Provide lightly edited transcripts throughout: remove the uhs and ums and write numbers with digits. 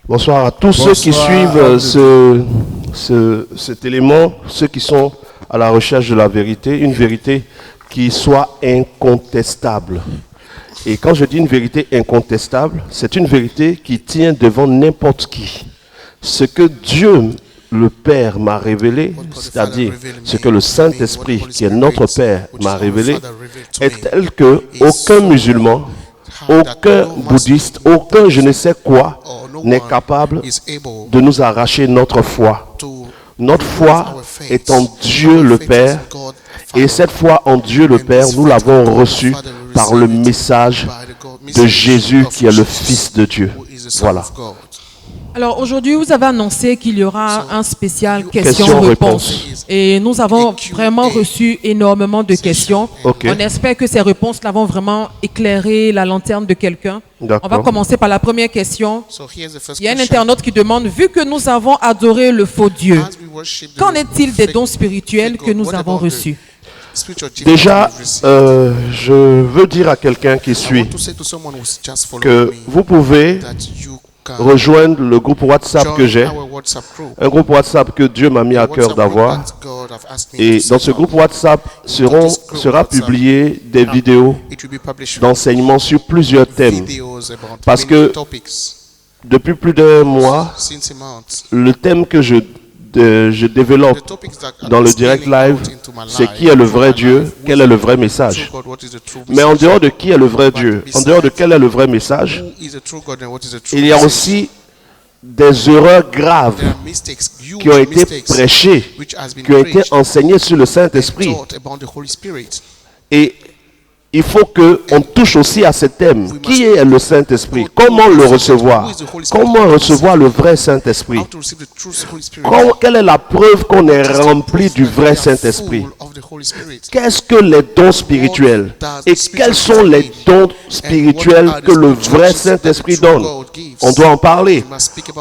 Bonsoir à tous ceux qui suivent cet élément, ceux qui sont à la recherche de la vérité, une vérité qui soit incontestable. Et quand je dis une vérité incontestable, c'est une vérité qui tient devant n'importe qui. Ce que Dieu, le Père, m'a révélé, c'est-à-dire ce que le Saint-Esprit, qui est notre Père, m'a révélé, est tel que aucun musulman, aucun bouddhiste, aucun je ne sais quoi n'est capable de nous arracher notre foi. Notre foi est en Dieu le Père, et cette foi en Dieu le Père, nous l'avons reçue par le message de Jésus qui est le Fils de Dieu. Voilà. Alors aujourd'hui, vous avez annoncé qu'il y aura un spécial questions-réponses. Et nous avons vraiment reçu énormément de questions. Okay. On espère que ces réponses-là vont vraiment éclairer la lanterne de quelqu'un. On va commencer par la première question. Il y a un internaute qui demande, vu que nous avons adoré le faux Dieu, qu'en est-il des dons spirituels que nous avons reçus? Déjà, je veux dire à quelqu'un qui suit que vous pouvez rejoindre le groupe WhatsApp que j'ai, un groupe WhatsApp que Dieu m'a mis à cœur d'avoir. Et dans ce groupe WhatsApp sera publié des vidéos d'enseignement sur plusieurs thèmes. Parce que depuis plus d'un mois, le thème que je développe dans le direct live, c'est qui est le vrai Dieu, quel est le vrai message. Mais en dehors de qui est le vrai Dieu, en dehors de quel est le vrai message, il y a aussi des erreurs graves qui ont été prêchées, qui ont été enseignées sur le Saint-Esprit. Et il faut qu'on touche aussi à ce thème. Qui est le Saint-Esprit? Comment le recevoir? Comment recevoir le vrai Saint-Esprit? Quelle est la preuve qu'on est rempli du vrai Saint-Esprit? Qu'est-ce que les dons spirituels? Et quels sont les dons spirituels que le vrai Saint-Esprit donne? On doit en parler.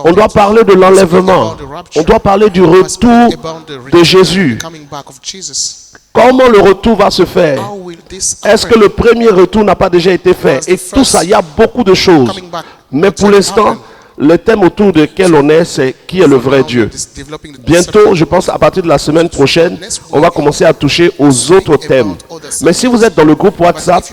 On doit parler de l'enlèvement. On doit parler du retour de Jésus. Comment le retour va se faire? Est-ce que le premier retour n'a pas déjà été fait? Et tout ça, il y a beaucoup de choses. Mais pour l'instant, le thème autour duquel on est, c'est qui est le vrai Dieu. Bientôt, je pense à partir de la semaine prochaine, on va commencer à toucher aux autres thèmes. Mais si vous êtes dans le groupe WhatsApp,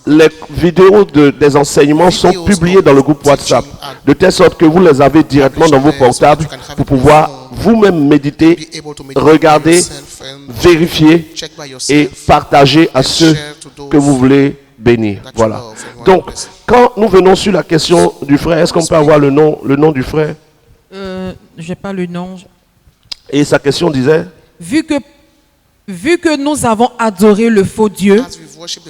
les vidéos des enseignements sont publiées dans le groupe WhatsApp, de telle sorte que vous les avez directement dans vos portables pour pouvoir vous-même méditer, regarder, vérifier et partager à ceux que vous voulez bénir. Voilà. Donc, quand nous venons sur la question du frère, est-ce qu'on peut avoir le nom du frère? Je n'ai pas le nom. Et sa question disait? Vu que nous avons adoré le faux Dieu,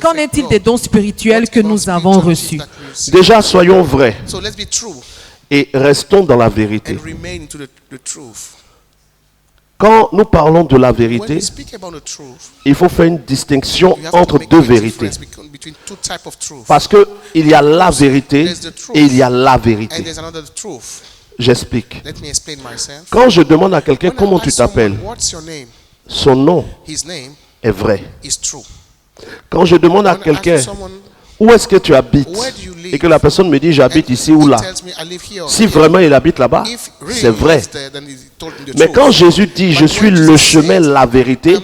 qu'en est-il des dons spirituels que nous avons reçus? Déjà, soyons vrais et restons dans la vérité. Quand nous parlons de la vérité, il faut faire une distinction entre deux vérités. Parce qu'il y a la vérité et il y a la vérité. J'explique. Quand je demande à quelqu'un comment tu t'appelles, son nom est vrai. Quand je demande à quelqu'un où est-ce que tu habites et que la personne me dit j'habite ici ou là, si vraiment il habite là-bas, c'est vrai. Mais quand Jésus dit je suis le chemin, la vérité,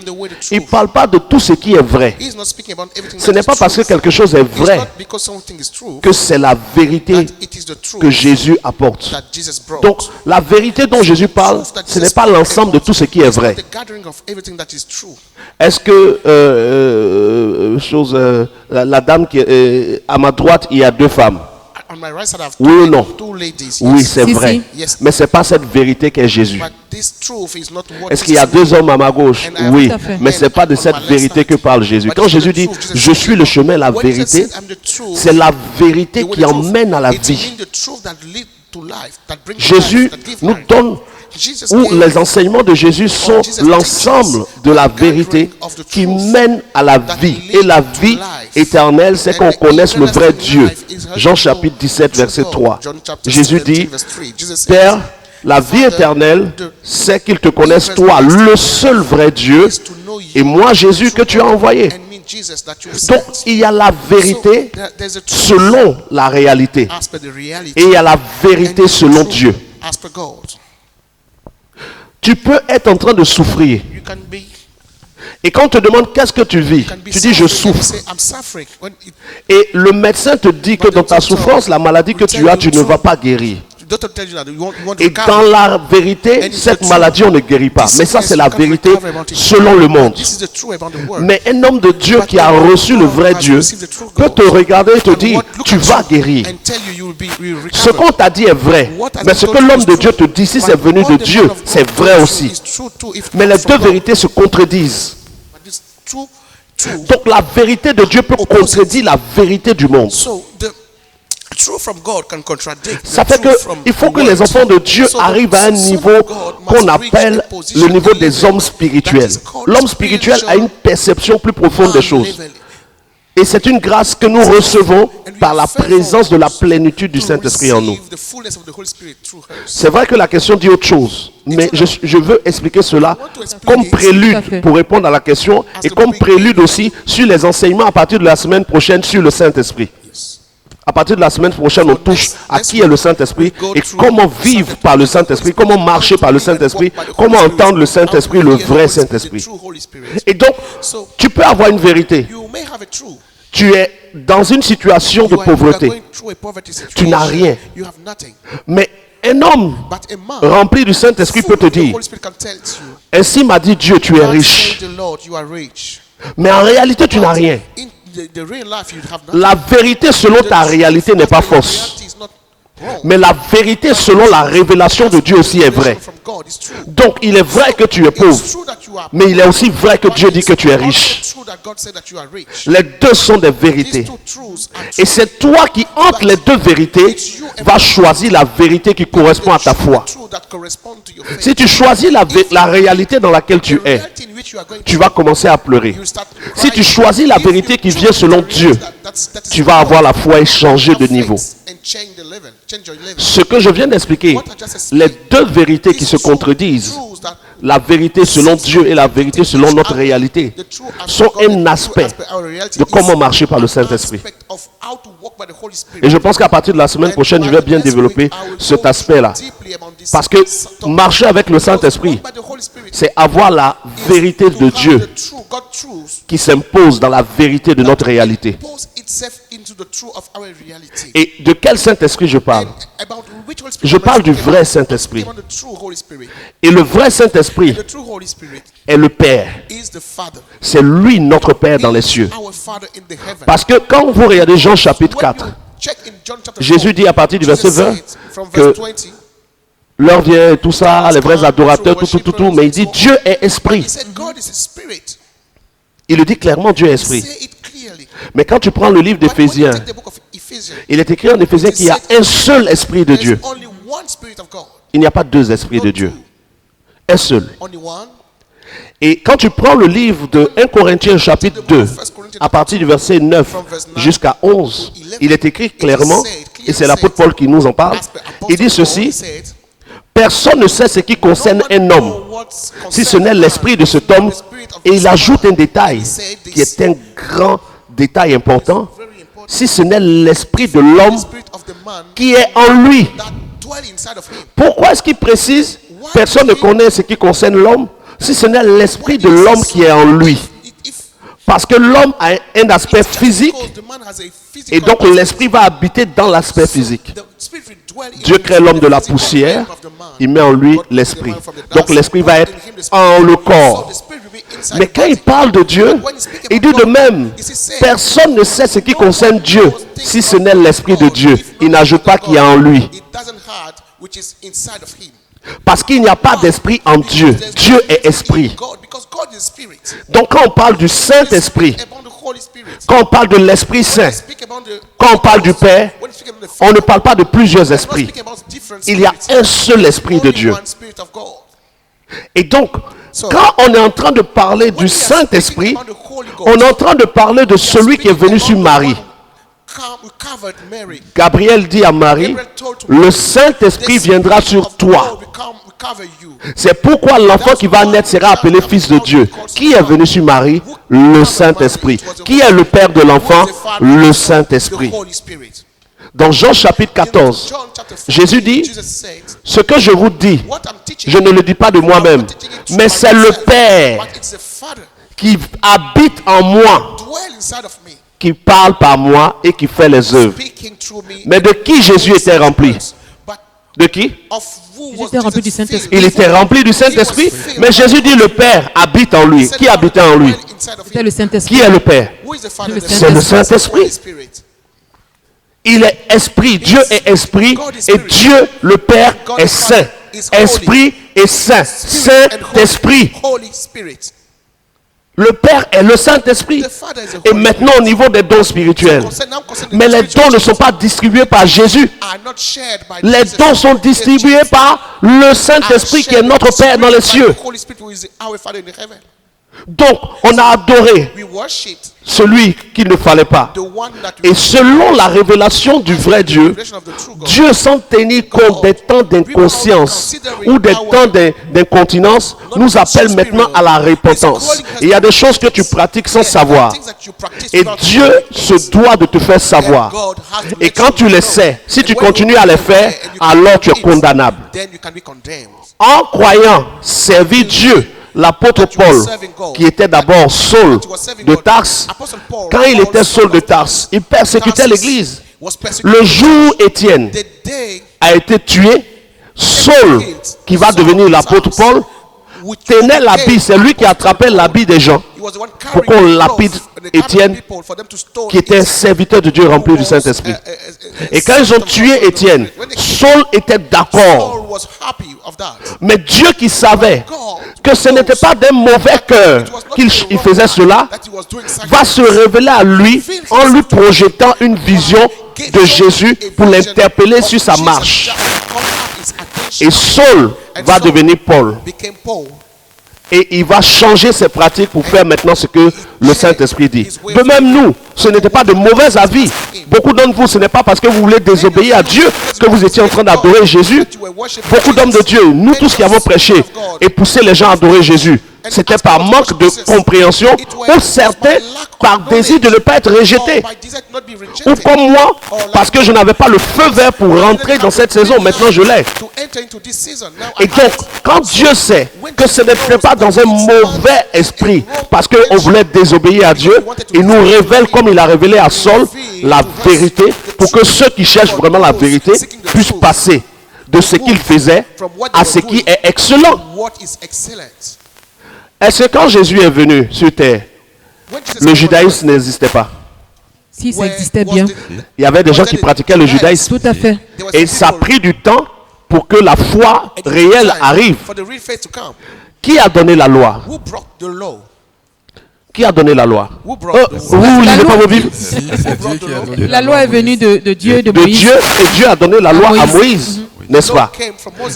il ne parle pas de tout ce qui est vrai. Ce n'est pas parce que quelque chose est vrai que c'est la vérité que Jésus apporte. Donc la vérité dont Jésus parle, ce n'est pas l'ensemble de tout ce qui est vrai. Est-ce que la dame qui est à ma droite, il y a deux femmes? Oui ou non? Oui, c'est vrai. Mais ce n'est pas cette vérité qu'est Jésus. Est-ce qu'il y a deux hommes à ma gauche? Oui. Mais ce n'est pas de cette vérité que parle Jésus. Quand Jésus dit « Je suis le chemin, la vérité », c'est la vérité qui emmène à la vie. Jésus nous donne, où les enseignements de Jésus sont l'ensemble de la vérité qui mène à la vie. Et la vie éternelle, c'est qu'on connaisse le vrai Dieu. Jean chapitre 17, verset 3. Jésus dit, Père, la vie éternelle, c'est qu'ils te connaissent toi, le seul vrai Dieu, et moi Jésus que tu as envoyé. Donc, il y a la vérité selon la réalité. Et il y a la vérité selon Dieu. Tu peux être en train de souffrir. Et quand on te demande qu'est-ce que tu vis, tu dis je souffre. Et le médecin te dit que dans ta souffrance, la maladie que tu as, tu ne vas pas guérir. Et dans la vérité, cette maladie, on ne guérit pas. Mais ça, c'est la vérité selon le monde. Mais un homme de Dieu qui a reçu le vrai Dieu peut te regarder et te dire, tu vas guérir. Ce qu'on t'a dit est vrai. Mais ce que l'homme de Dieu te dit, si c'est venu de Dieu, c'est vrai aussi. Mais les deux vérités se contredisent. Donc la vérité de Dieu peut contredire la vérité du monde. Ça fait qu'il faut que les enfants de Dieu arrivent à un niveau qu'on appelle le niveau des hommes spirituels. L'homme spirituel a une perception plus profonde des choses. Et c'est une grâce que nous recevons par la présence de la plénitude du Saint-Esprit en nous. C'est vrai que la question dit autre chose, mais je veux expliquer cela comme prélude pour répondre à la question et comme prélude aussi sur les enseignements à partir de la semaine prochaine sur le Saint-Esprit. À partir de la semaine prochaine, on touche à qui est le Saint-Esprit et comment vivre par le Saint-Esprit, comment marcher par le Saint-Esprit, comment entendre le Saint-Esprit, le vrai Saint-Esprit. Et donc, tu peux avoir une vérité. Tu es dans une situation de pauvreté. Tu n'as rien. Mais un homme rempli du Saint-Esprit peut te dire, ainsi m'a dit Dieu, tu es riche. Mais en réalité, tu n'as rien. La vérité selon ta réalité n'est pas fausse. Mais la vérité selon la révélation de Dieu aussi est vraie. Donc il est vrai que tu es pauvre. Mais il est aussi vrai que Dieu dit que tu es riche. Les deux sont des vérités. Et c'est toi qui, entre les deux vérités, vas choisir la vérité qui correspond à ta foi. Si tu choisis la réalité dans laquelle tu es, tu vas commencer à pleurer. Si tu choisis la vérité qui vient selon Dieu, tu vas avoir la foi et changer de niveau. Ce que je viens d'expliquer, les deux vérités qui se contredisent, la vérité selon Dieu et la vérité selon notre réalité, sont un aspect de comment marcher par le Saint-Esprit. Et je pense qu'à partir de la semaine prochaine, je vais bien développer cet aspect-là. Parce que marcher avec le Saint-Esprit, c'est avoir la vérité de Dieu qui s'impose dans la vérité de notre réalité. Et de quel Saint-Esprit je parle? Je parle du vrai Saint-Esprit. Et le vrai Saint-Esprit est le Père. C'est lui notre Père dans les cieux. Parce que quand vous regardez Jean chapitre 4, Jésus dit à partir du verset 20 que l'heure vient, tout ça, les vrais adorateurs, tout, mais il dit Dieu est esprit. Il le dit clairement, Dieu est esprit. Mais quand tu prends le livre d'Éphésiens, il est écrit en Éphésiens qu'il y a un seul esprit de Dieu. Il n'y a pas deux esprits de Dieu. Un seul. Et quand tu prends le livre de 1 Corinthiens chapitre 2, à partir du verset 9 jusqu'à 11, il est écrit clairement, et c'est l'apôtre Paul qui nous en parle, il dit ceci: personne ne sait ce qui concerne un homme, si ce n'est l'esprit de cet homme. Et il ajoute un détail qui est un grand détail important: si ce n'est l'esprit de l'homme qui est en lui. Pourquoi est-ce qu'il précise personne ne connaît ce qui concerne l'homme, si ce n'est l'esprit de l'homme qui est en lui? Parce que l'homme a un aspect physique et donc l'esprit va habiter dans l'aspect physique. Dieu crée l'homme de la poussière, il met en lui l'esprit. Donc l'esprit va être en le corps. Mais quand il parle de Dieu, il dit de même, personne ne sait ce qui concerne Dieu si ce n'est l'esprit de Dieu. Il n'ajoute pas qu'il y a en lui. Parce qu'il n'y a pas d'esprit en Dieu. Dieu est esprit. Donc quand on parle du Saint-Esprit, quand on parle de l'Esprit Saint, quand on parle du Père, on ne parle pas de plusieurs esprits. Il y a un seul esprit de Dieu. Et donc, quand on est en train de parler du Saint-Esprit, on est en train de parler de celui qui est venu sur Marie. Gabriel dit à Marie, le Saint-Esprit viendra sur toi C'est pourquoi l'enfant qui va naître sera appelé fils de Dieu. Qui est venu sur Marie? Le Saint-Esprit. Qui est le père de l'enfant? Le Saint-Esprit. Dans Jean chapitre 14, Jésus dit, ce que je vous dis, je ne le dis pas de moi-même, mais c'est le Père qui habite en moi, qui parle par moi et qui fait les œuvres. Mais de qui Jésus était rempli? De qui? Il était rempli du Saint-Esprit. Mais Jésus dit le Père habite en lui. Qui habitait en lui? Qui est le Père? C'est le Saint-Esprit. Il est esprit. Dieu est esprit. Et Dieu, le Père, est saint. Esprit et saint. Saint-Esprit. Le Père est le Saint-Esprit. Et maintenant au niveau des dons spirituels. Mais les dons ne sont pas distribués par Jésus. Les dons sont distribués par le Saint-Esprit qui est notre Père dans les cieux. Donc, on a adoré celui qu'il ne fallait pas. Et selon la révélation du vrai Dieu, Dieu, sans tenir compte des temps d'inconscience ou des temps d'incontinence, nous appelle maintenant à la repentance. Et il y a des choses que tu pratiques sans savoir. Et Dieu se doit de te faire savoir. Et quand tu les sais, si tu continues à les faire, alors tu es condamnable. En croyant servir Dieu, l'apôtre Paul, qui était d'abord Saul de Tarse, quand il était Saul de Tarse, il persécutait l'église. Le jour où Étienne a été tué, Saul, qui va devenir l'apôtre Paul, tenait l'habit, c'est lui qui attrapait l'habit des gens pour qu'on lapide Étienne, qui était un serviteur de Dieu rempli du Saint-Esprit. Et quand ils ont tué Étienne, Saul était d'accord. Mais Dieu qui savait que ce n'était pas d'un mauvais cœur qu'il faisait cela, va se révéler à lui en lui projetant une vision de Jésus pour l'interpeller sur sa marche. Et Saul va devenir Paul. Et il va changer ses pratiques pour faire maintenant ce que le Saint-Esprit dit. De même nous, ce n'était pas de mauvais avis. Beaucoup d'entre vous, ce n'est pas parce que vous voulez désobéir à Dieu que vous étiez en train d'adorer Jésus. Beaucoup d'hommes de Dieu, nous tous qui avons prêché et poussé les gens à adorer Jésus, c'était par manque de compréhension ou certains par désir de ne pas être rejetés. Ou comme moi, parce que je n'avais pas le feu vert pour rentrer dans cette saison. Maintenant, je l'ai. Et donc, quand Dieu sait que ce n'était pas dans un mauvais esprit, parce qu'on voulait désobéir à Dieu, il nous révèle, comme il a révélé à Saul, la vérité, pour que ceux qui cherchent vraiment la vérité puissent passer de ce qu'il faisait à ce qui est excellent. Est-ce que quand Jésus est venu sur terre, le judaïsme n'existait pas? Si, ça existait bien. Il y avait des gens qui pratiquaient le judaïsme. Tout à fait. Et ça a pris du temps pour que la foi réelle arrive. Qui a donné la loi? Qui a donné la loi? Vous lisez pas vos Bibles? La loi est venue de Dieu, de Moïse. Dieu, et Dieu a donné la loi à Moïse, n'est-ce pas?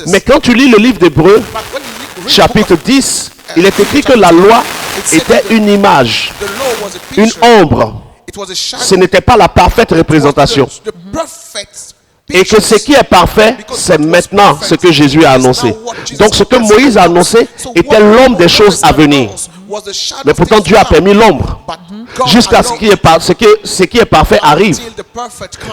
Mais quand tu lis le livre d'Hébreux, chapitre 10, il est écrit que la loi était une image, une ombre. Ce n'était pas la parfaite représentation. Et que ce qui est parfait, c'est maintenant ce que Jésus a annoncé. Donc ce que Moïse a annoncé était l'ombre des choses à venir. Mais pourtant Dieu a permis l'ombre. Jusqu'à ce qui est parfait arrive.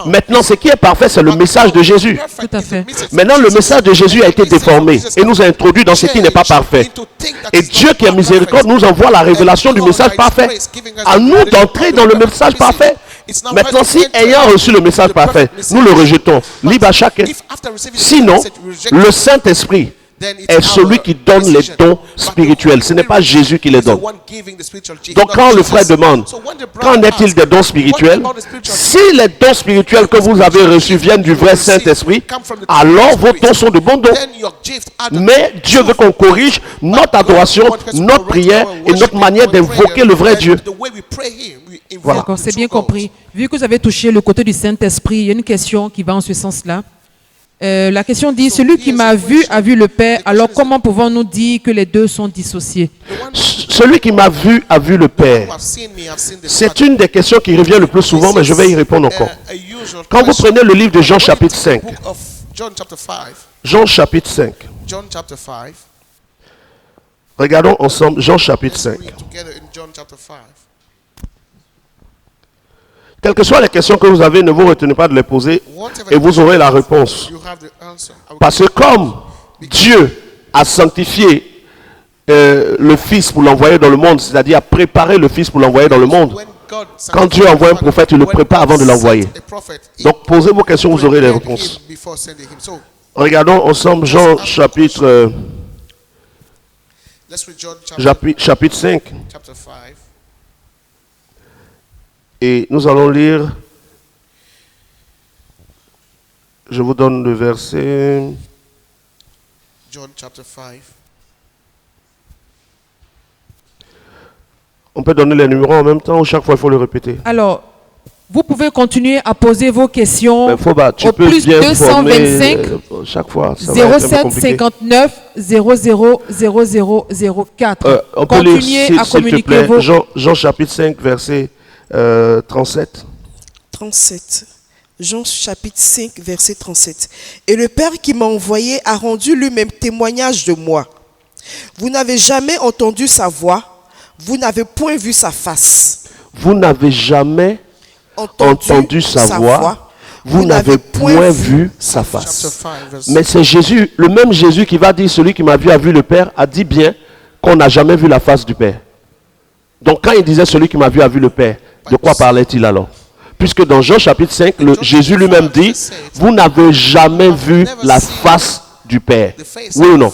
Maintenant ce qui est parfait, c'est le message de Jésus. Tout à fait. Maintenant le message de Jésus a été déformé et nous a introduit dans ce qui n'est pas parfait. Et Dieu qui est miséricorde nous envoie la révélation du message parfait. À nous d'entrer dans le message parfait. Maintenant, si ayant reçu le message parfait, nous le rejetons, libre à chacun. Sinon, le Saint-Esprit est celui qui donne les dons spirituels. Ce n'est pas Jésus qui les donne. Donc quand le frère demande, qu'en est-il des dons spirituels? Si les dons spirituels que vous avez reçus viennent du vrai Saint-Esprit, alors vos dons sont de bons dons. Mais Dieu veut qu'on corrige notre adoration, notre prière et notre manière d'invoquer le vrai Dieu. Voilà. D'accord, c'est bien compris. Vu que vous avez touché le côté du Saint-Esprit, il y a une question qui va en ce sens-là. La question dit, celui qui m'a vu a vu le Père, alors comment pouvons-nous dire que les deux sont dissociés? Celui qui m'a vu a vu le Père. C'est une des questions qui revient le plus souvent, mais je vais y répondre encore. Quand vous prenez le livre de Jean chapitre 5, Jean chapitre 5. Regardons ensemble Jean chapitre 5. Quelles que soient les questions que vous avez, ne vous retenez pas de les poser et vous aurez la réponse. Parce que comme Dieu a sanctifié le Fils pour l'envoyer dans le monde, c'est-à-dire a préparé le Fils pour l'envoyer dans le monde, quand Dieu envoie un prophète, il le prépare avant de l'envoyer. Donc posez vos questions, vous aurez les réponses. Regardons ensemble Jean chapitre 5. Et nous allons lire, je vous donne le verset. John chapter 5. On peut donner les numéros en même temps ou chaque fois il faut le répéter? Alors, vous pouvez continuer à poser vos questions tu au peux plus bien 225 chaque fois. 07 59 00 0004. On peut lire, Continuez à communiquer vos... Jean chapitre 5, verset 37. 37. Jean chapitre 5, verset 37. Et le Père qui m'a envoyé a rendu lui-même témoignage de moi. Vous n'avez jamais entendu sa voix, vous n'avez point vu sa face. Vous n'avez jamais entendu sa voix, vous n'avez point vu sa face. Mais c'est Jésus, le même Jésus qui va dire, celui qui m'a vu a vu le Père, a dit bien qu'on n'a jamais vu la face du Père. Donc quand il disait celui qui m'a vu a vu le Père, de quoi parlait-il alors? Puisque dans Jean chapitre 5, Jésus lui-même dit, vous n'avez jamais vu la face du Père. Oui ou non?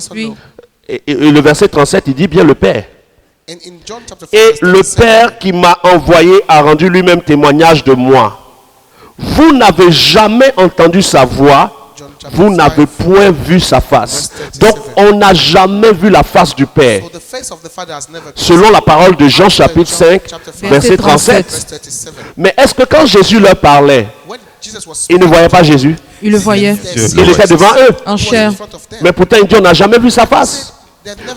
Oui. Et le verset 37, il dit bien le Père. Et le Père qui m'a envoyé a rendu lui-même témoignage de moi. Vous n'avez jamais entendu sa voix, vous n'avez point vu sa face. Donc on n'a jamais vu la face du Père. Selon la parole de Jean chapitre 5, verset 37. Mais est-ce que quand Jésus leur parlait, ils ne voyaient pas Jésus? Il le voyait. Il était devant eux. En chair. Mais pourtant il dit on n'a jamais vu sa face.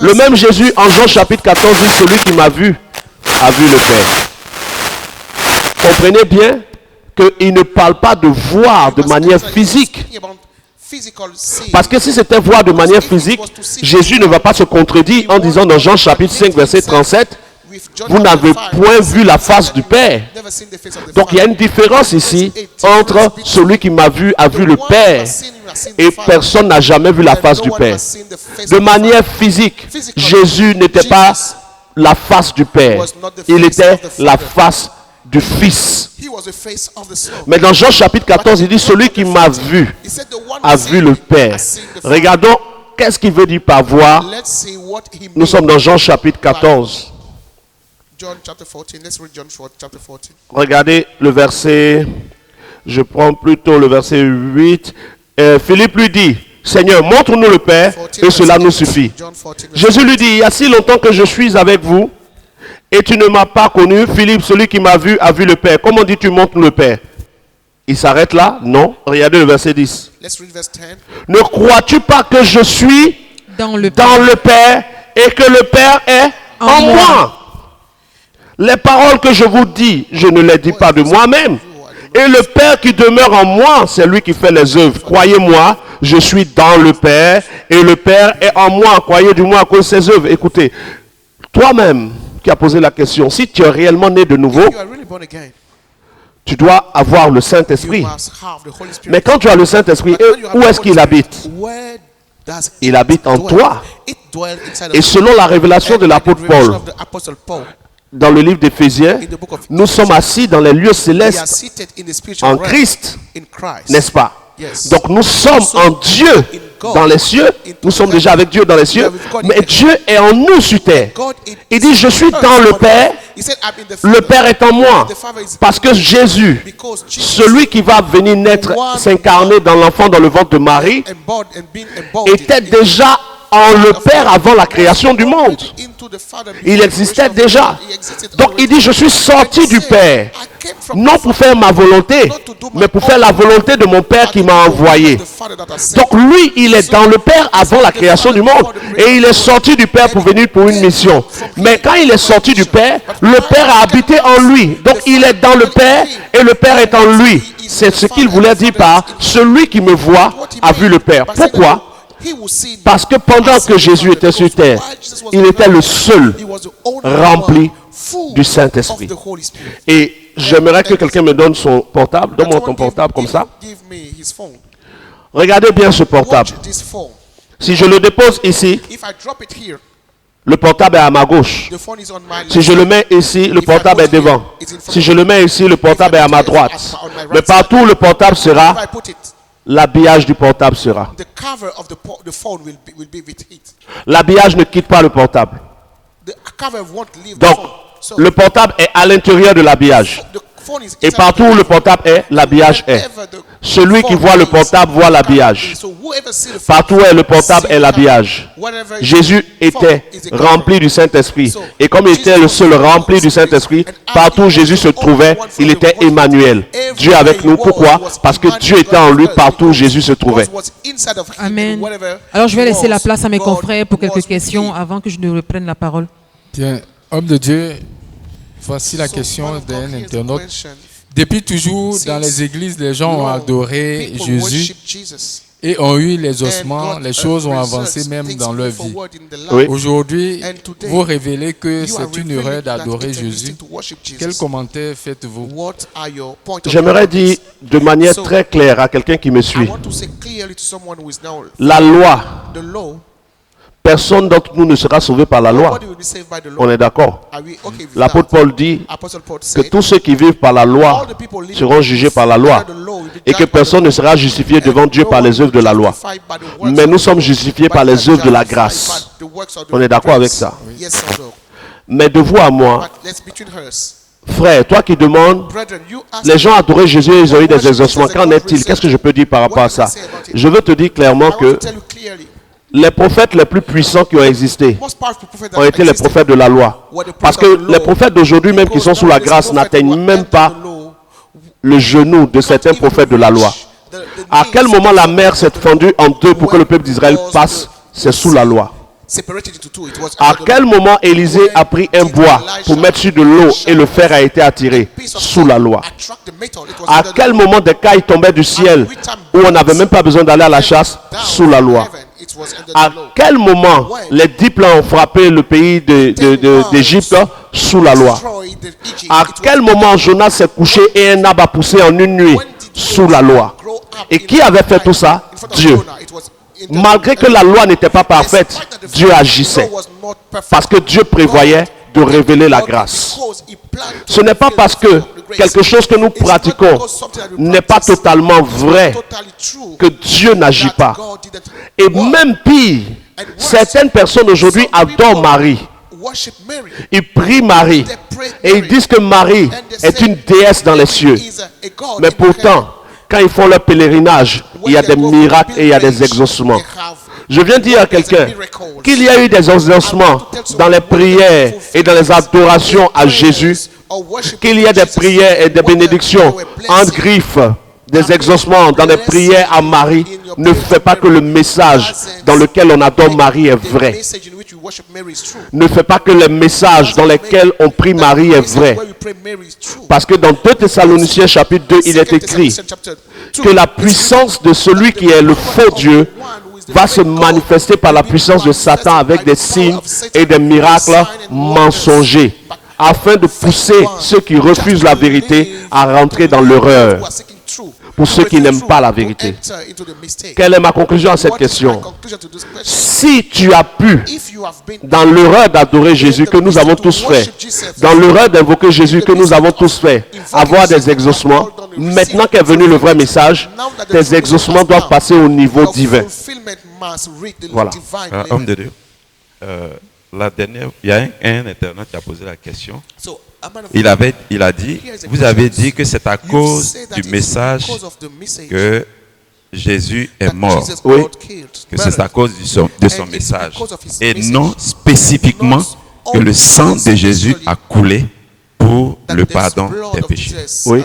Le même Jésus en Jean chapitre 14 dit celui qui m'a vu a vu le Père. Comprenez bien qu'il ne parle pas de voir de manière physique. Parce que si c'était voir de manière physique, Jésus ne va pas se contredire en disant dans Jean chapitre 5 verset 37, vous n'avez point vu la face du Père. Donc il y a une différence ici entre celui qui m'a vu a vu le Père et personne n'a jamais vu la face du Père. De manière physique, Jésus n'était pas la face du Père, il était la face du Fils. Mais dans Jean chapitre 14, il dit celui qui m'a vu a vu le Père. Regardons qu'est-ce qu'il veut dire par voir. Nous sommes dans Jean chapitre 14. Regardez le verset, je prends plutôt le verset 8. Philippe lui dit, Seigneur, montre-nous le Père et cela nous suffit. Jésus lui dit, il y a si longtemps que je suis avec vous et tu ne m'as pas connu. Philippe, celui qui m'a vu a vu le Père. Comment dis-tu montre-nous le Père? Il s'arrête là? Non. Regardez le verset 10. Ne crois-tu pas que je suis dans le Père et que le Père est en moi? Les paroles que je vous dis, je ne les dis pas de moi-même. Et le Père qui demeure en moi, c'est lui qui fait les œuvres. Croyez-moi, je suis dans le Père et le Père est en moi. Croyez du moins à cause de ses œuvres. Écoutez, toi-même qui as posé la question, si tu es réellement né de nouveau, tu dois avoir le Saint-Esprit. Mais quand tu as le Saint-Esprit, où est-ce qu'il habite? Il habite en toi. Et selon la révélation de l'apôtre Paul, dans le livre d'Éphésiens, nous sommes assis dans les lieux célestes en Christ, n'est-ce pas? Donc nous sommes en Dieu dans les cieux, nous sommes déjà avec Dieu dans les cieux, mais Dieu est en nous sur terre. Il dit, je suis dans le Père est en moi, parce que Jésus, celui qui va venir naître, s'incarner dans l'enfant dans le ventre de Marie, était déjà en le Père avant la création du monde. Il existait déjà. Donc il dit, je suis sorti du Père, non pour faire ma volonté, mais pour faire la volonté de mon Père qui m'a envoyé. Donc lui, il est dans le Père avant la création du monde. Et il est sorti du Père pour venir pour une mission. Mais quand il est sorti du Père, le Père a habité en lui. Donc il est dans le Père et le Père est en lui. C'est ce qu'il voulait dire par « celui qui me voit a vu le Père ». Pourquoi? Parce que pendant que Jésus était sur terre, il était le seul rempli du Saint-Esprit. Et j'aimerais que quelqu'un me donne son portable. Donne-moi ton portable comme ça. Regardez bien ce portable. Si je le dépose ici, le portable est à ma gauche. Si je le mets ici, le portable est devant. Si je le mets ici, le portable est à ma droite. Mais partout, le portable sera, l'habillage du portable sera. L'habillage ne quitte pas le portable. Donc, le portable est à l'intérieur de l'habillage. Et partout où le portable est, l'habillage est. Celui qui voit le portable voit l'habillage. Partout où est le portable est l'habillage. Jésus était rempli du Saint-Esprit. Et comme il était le seul rempli du Saint-Esprit, partout où Jésus se trouvait, il était Emmanuel. Dieu avec nous. Pourquoi? Parce que Dieu était en lui partout où Jésus se trouvait. Amen. Alors je vais laisser la place à mes confrères pour quelques questions avant que je ne reprenne la parole. Bien, homme de Dieu, voici la question d'un internaute. Depuis toujours, dans les églises, les gens ont adoré Jésus et ont eu les ossements, les choses ont avancé même dans leur vie. Oui. Aujourd'hui, vous révélez que c'est une erreur d'adorer Jésus. Quel commentaire faites-vous? J'aimerais dire de manière très claire à quelqu'un qui me suit. La loi, personne d'entre nous ne sera sauvé par la loi. On est d'accord. L'apôtre Paul dit que tous ceux qui vivent par la loi seront jugés par la loi et que personne ne sera justifié devant Dieu par les œuvres de la loi. Mais nous sommes justifiés par les œuvres de la grâce. On est d'accord avec ça. Mais de vous à moi, frère, toi qui demandes, les gens adoraient Jésus et ils ont eu des exaucements. Qu'en est-il? Qu'est-ce que je peux dire par rapport à ça? Je veux te dire clairement que les prophètes les plus puissants qui ont existé ont été les prophètes de la loi. Parce que les prophètes d'aujourd'hui, même qui sont sous la grâce, n'atteignent même pas le genou de certains prophètes de la loi. À quel moment la mer s'est fendue en deux pour que le peuple d'Israël passe? C'est sous la loi. À quel moment Élisée a pris un bois pour mettre sur de l'eau et le fer a été attiré? Sous la loi. À quel moment des cailles tombaient du ciel où on n'avait même pas besoin d'aller à la chasse? Sous la loi. À quel moment les 10 plans ont frappé le pays d'Égypte? Sous la loi. À quel moment Jonas s'est couché et un arbre a poussé en une nuit? Sous la loi. Et qui avait fait tout ça? Dieu. Malgré que la loi n'était pas parfaite, Dieu agissait. Parce que Dieu prévoyait de révéler la grâce. Ce n'est pas parce que quelque chose que nous pratiquons n'est pas totalement vrai que Dieu n'agit pas. Et même pire, certaines personnes aujourd'hui adorent Marie. Ils prient Marie et ils disent que Marie est une déesse dans les cieux. Mais pourtant, quand ils font leur pèlerinage, il y a des miracles et il y a des exaucements. Je viens dire à quelqu'un qu'il y a eu des exaucements dans les prières et dans les adorations à Jésus, qu'il y a des prières et des bénédictions en griffes, des exaucements dans les prières à Marie, ne fait pas que le message dans lequel on adore Marie est vrai. Ne fait pas que les messages dans lesquels on prie Marie est vrai. Parce que dans 2 Thessaloniciens chapitre 2, il est écrit que la puissance de celui qui est le faux Dieu va se manifester par la puissance de Satan avec des signes et des miracles mensongers, afin de pousser ceux qui refusent la vérité à rentrer dans l'erreur. Pour ceux qui n'aiment pas la vérité. Quelle est ma conclusion à cette question? Si tu as pu, dans l'erreur d'adorer Jésus que nous avons tous fait, dans l'erreur d'invoquer Jésus que nous avons tous fait, avoir des exaucements, maintenant qu'est venu le vrai message, tes exaucements doivent passer au niveau divin. Voilà. Homme de Dieu, la dernière, il y a un internaute qui a posé la question. Il a dit, vous avez dit que c'est à cause du message que Jésus est mort, Oui. que c'est à cause de son message, et non spécifiquement que le sang de Jésus a coulé pour le pardon des péchés. Oui.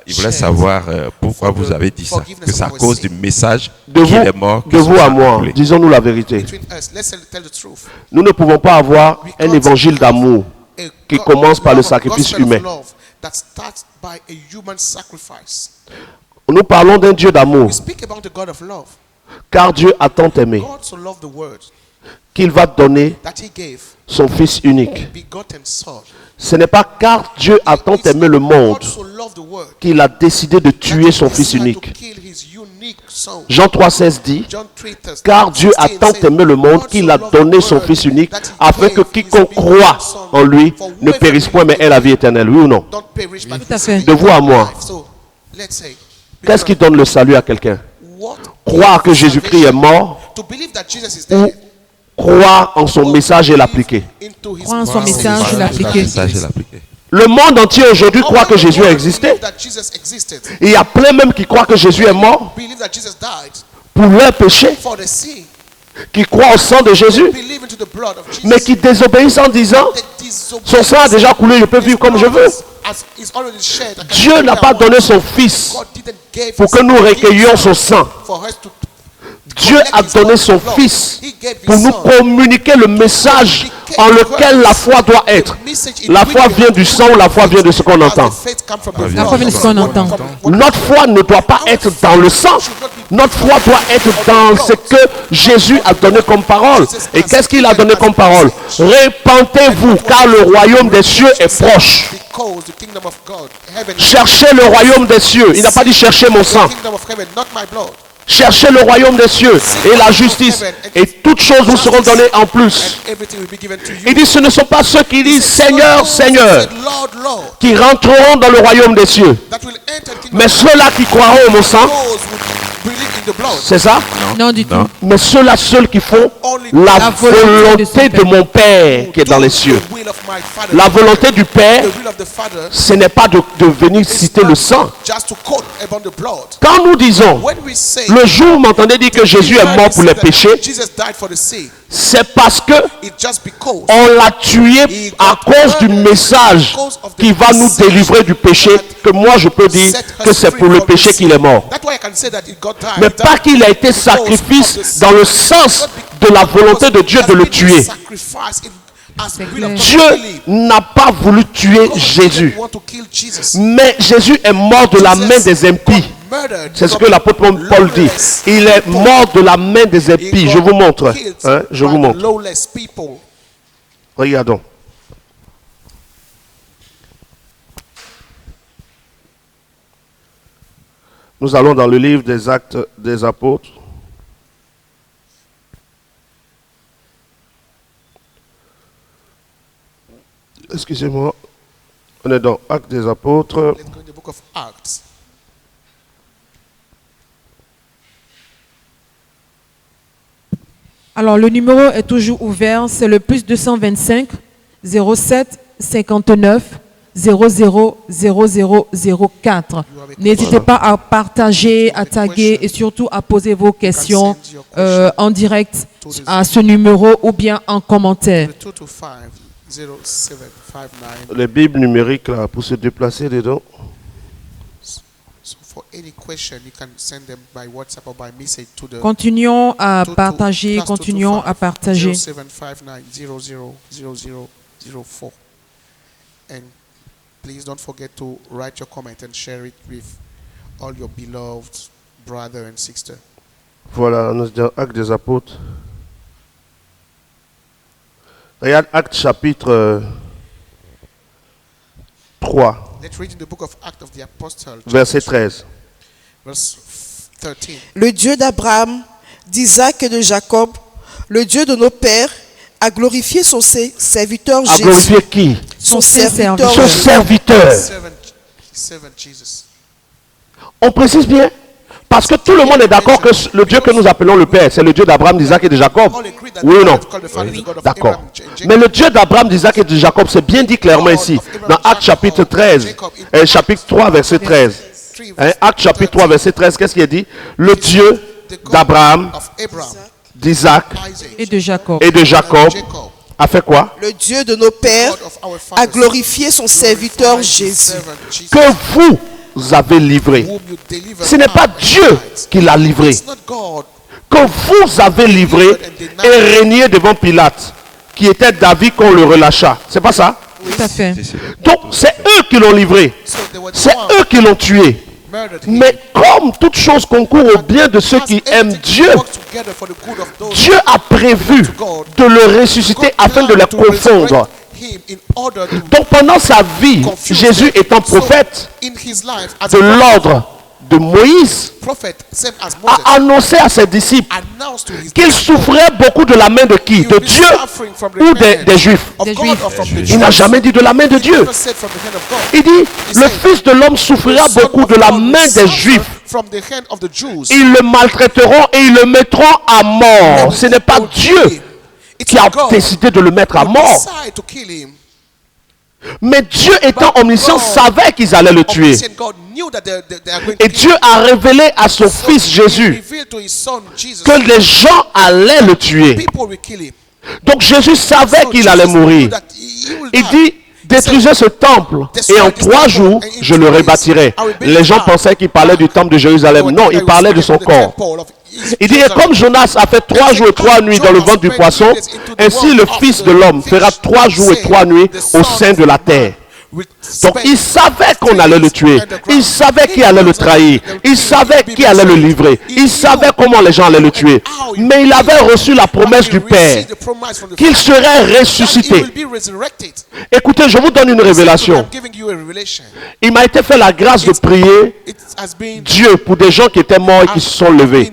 Il voulait savoir pourquoi vous avez dit ça, que c'est à cause du message De qu'il est mort. de vous à moi, disons-nous la vérité. Nous ne pouvons pas avoir un évangile d'amour qui commence par le sacrifice humain. Nous parlons d'un Dieu d'amour, car Dieu a tant aimé qu'il va donner son Fils unique. Ce n'est pas car Dieu a tant aimé le monde qu'il a décidé de tuer son Fils unique. Jean 3,16 dit, car Dieu a tant aimé le monde qu'il a donné son Fils unique afin que quiconque croit en lui ne périsse point mais ait la vie éternelle. Oui ou non? Tout à fait. De vous à moi, qu'est-ce qui donne le salut à quelqu'un? Croire que Jésus-Christ est mort ou croire en son message et l'appliquer? Croire en son message et l'appliquer. Le monde entier aujourd'hui croit que Jésus a existé. Et il y a plein même qui croient que Jésus est mort pour leur péché, qui croient au sang de Jésus, mais qui désobéissent en disant, son sang a déjà coulé, je peux vivre comme je veux. Dieu n'a pas donné son Fils pour que nous recueillions son sang. Dieu a donné son Fils pour nous communiquer le message en lequel la foi doit être. La foi vient du sang ou la foi vient de ce qu'on entend? La foi vient de ce qu'on entend. Notre foi ne doit pas être dans le sang. Notre foi doit être dans ce que Jésus a donné comme parole. Et qu'est-ce qu'il a donné comme parole? Répentez-vous car le royaume des cieux est proche. Cherchez le royaume des cieux. Il n'a pas dit chercher mon sang. Cherchez le royaume des cieux et la justice, et toutes choses vous seront données en plus. Il dit, ce ne sont pas ceux qui disent Seigneur, Seigneur qui rentreront dans le royaume des cieux, mais ceux-là qui croiront au mon sang. C'est ça? Non du tout. Mais ceux-là seuls qui font la volonté de mon Père qui est dans les cieux. La volonté du Père, ce n'est pas de venir citer le sang. Quand nous disons, le jour où vous m'entendez dire que Jésus est mort pour les péchés, c'est parce que on l'a tué à cause du message qui va nous délivrer du péché, que moi je peux dire que c'est pour le péché qu'il est mort. Mais pas qu'il a été sacrifice dans le sens de la volonté de Dieu de le tuer. Dieu n'a pas voulu tuer Jésus, mais Jésus est mort de la main des impies. C'est ce que l'apôtre Paul dit. Il est mort de la main des impies. Je vous montre. Hein? Je vous montre. Regardons. Nous allons dans le livre des Actes des Apôtres. Excusez-moi. On est dans Actes des Apôtres. Alors, le numéro est toujours ouvert. C'est le plus 225 07 59 00 0004. N'hésitez pas à partager, à taguer et surtout à poser vos questions en direct à ce numéro ou bien en commentaire. Les Bibles numériques là, pour se déplacer dedans. Continuons à partager, continuons à partager. And please don't forget to write your comment and share it with all your beloved brother and sister. Voilà, nous sommes dans Actes des Apôtres. Regarde Actes chapitre 3. Let's read in the book of Acts of the Apostles, Verset 13. verse 13. Le Dieu d'Abraham, d'Isaac et de Jacob, le Dieu de nos pères, a glorifié son serviteur A Jésus. glorifié qui? Son serviteur. Son serviteur. Servant Jesus. On précise bien. Parce que tout le monde est d'accord que le Dieu que nous appelons le Père, c'est le Dieu d'Abraham, d'Isaac et de Jacob. Oui ou non? D'accord. Mais le Dieu d'Abraham, d'Isaac et de Jacob, c'est bien dit clairement ici, dans Actes chapitre 13, chapitre 3, verset 13. Actes chapitre 3, verset 13, qu'est-ce qu'il a dit? Le Dieu d'Abraham, d'Isaac et de Jacob a fait quoi? Le Dieu de nos pères a glorifié son serviteur Jésus, que vous avez livré. Ce n'est pas Dieu qui l'a livré. Que vous avez livré et régné devant Pilate, qui était David qu'on le relâcha. C'est pas ça? Tout à fait. Donc c'est eux qui l'ont livré. C'est eux qui l'ont tué. Mais comme toute chose concourt au bien de ceux qui aiment Dieu, Dieu a prévu de le ressusciter afin de le confondre. Donc pendant sa vie, Jésus étant prophète de l'ordre de Moïse, a annoncé à ses disciples qu'il souffrait beaucoup de la main de qui? De Dieu ou des Juifs? Il n'a jamais dit de la main de Dieu. Il dit, le Fils de l'homme souffrira beaucoup de la main des Juifs. Ils le maltraiteront et ils le mettront à mort. Ce n'est pas Dieu qui a décidé de le mettre à mort. Mais Dieu étant omniscient savait qu'ils allaient le tuer. Et Dieu a révélé à son fils Jésus que les gens allaient le tuer. Donc Jésus savait qu'il allait mourir. Il dit, détruisez ce temple et en 3 jours je le rebâtirai. Les gens pensaient qu'il parlait du temple de Jérusalem. Non, il parlait de son corps. Il dit, et comme Jonas a fait 3 jours et 3 nuits dans le ventre du poisson, ainsi le Fils de l'homme fera 3 jours et 3 nuits au sein de la terre. Donc il savait qu'on allait le tuer. Il savait qui allait le trahir. Il savait qui allait le livrer. Il savait comment les gens allaient le tuer. Mais il avait reçu la promesse du Père qu'il serait ressuscité. Écoutez, je vous donne une révélation. Il m'a été fait la grâce de prier Dieu pour des gens qui étaient morts et qui se sont levés.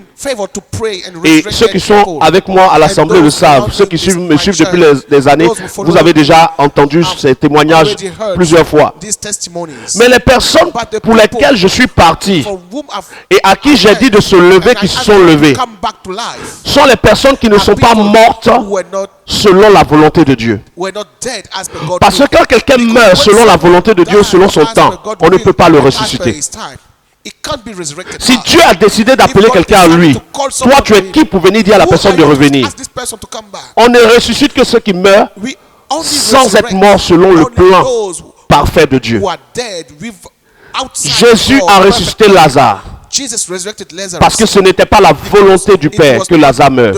Et ceux qui sont avec moi à l'Assemblée le savent. Ceux qui me suivent depuis des années, vous avez déjà entendu ces témoignages plusieurs fois. Mais les personnes pour lesquelles je suis parti et à qui j'ai dit de se lever, qui se sont levées, sont les personnes qui ne sont pas mortes selon la volonté de Dieu. Parce que quand quelqu'un meurt selon la volonté de Dieu, selon son temps, on ne peut pas le ressusciter. Si Dieu a décidé d'appeler quelqu'un à lui, toi tu es qui pour venir dire à la personne de revenir? On ne ressuscite que ceux qui meurent sans être morts selon le plan parfait de Dieu. Jésus a ressuscité Lazare parce que ce n'était pas la volonté du Père que Lazare meure.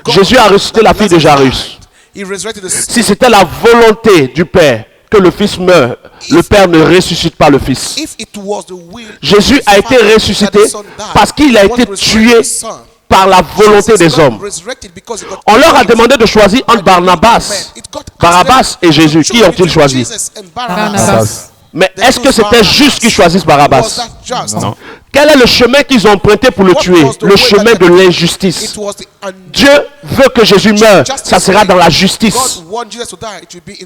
Jésus a ressuscité la fille de Jairus. Si c'était la volonté du Père que le Fils meurt, le Père ne ressuscite pas le Fils. Jésus a été ressuscité parce qu'il a été tué par la volonté des hommes. On leur a demandé de choisir entre Barabbas et Jésus. Qui ont-ils choisi? Barnabas. Mais est-ce que c'était juste qu'ils choisissent Barabbas? Non. Quel est le chemin qu'ils ont emprunté pour le tuer? Le chemin de l'injustice. Dieu veut que Jésus meure. Ça sera dans la justice.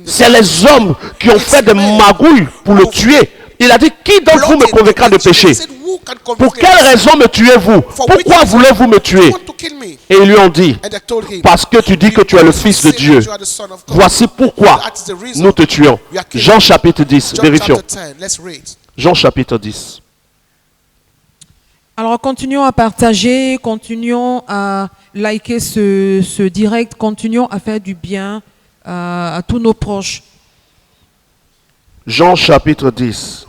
C'est les hommes qui ont fait des magouilles pour le tuer. Il a dit, qui d'entre vous me convaincra de péché? Pour quelle raison me tuez-vous? Pourquoi voulez-vous me tuer? Et ils lui ont dit, parce que tu dis que tu es le Fils de Dieu. Voici pourquoi nous te tuons. Jean chapitre 10, vérifions. Jean chapitre 10. Alors continuons à partager, continuons à liker ce direct, continuons à faire du bien à tous nos proches. Jean chapitre 10.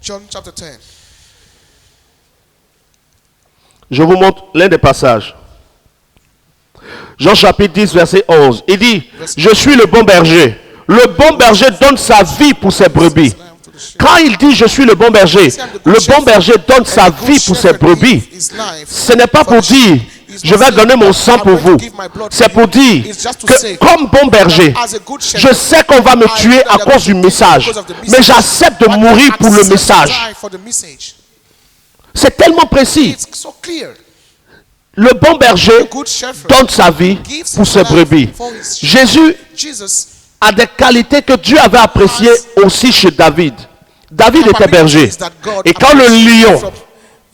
John chapter 10. Je vous montre l'un des passages. Jean chapitre 10, verset 11. Il dit, je suis le bon berger. Le bon berger donne sa vie pour ses brebis. Quand il dit je suis le bon berger donne sa vie pour ses brebis. Ce n'est pas pour dire je vais donner mon sang pour vous. C'est pour dire que comme bon berger, je sais qu'on va me tuer à cause du message, mais j'accepte de mourir pour le message. C'est tellement précis. Le bon berger donne sa vie pour ses brebis. Jésus a des qualités que Dieu avait appréciées aussi chez David. David était berger. Et quand le lion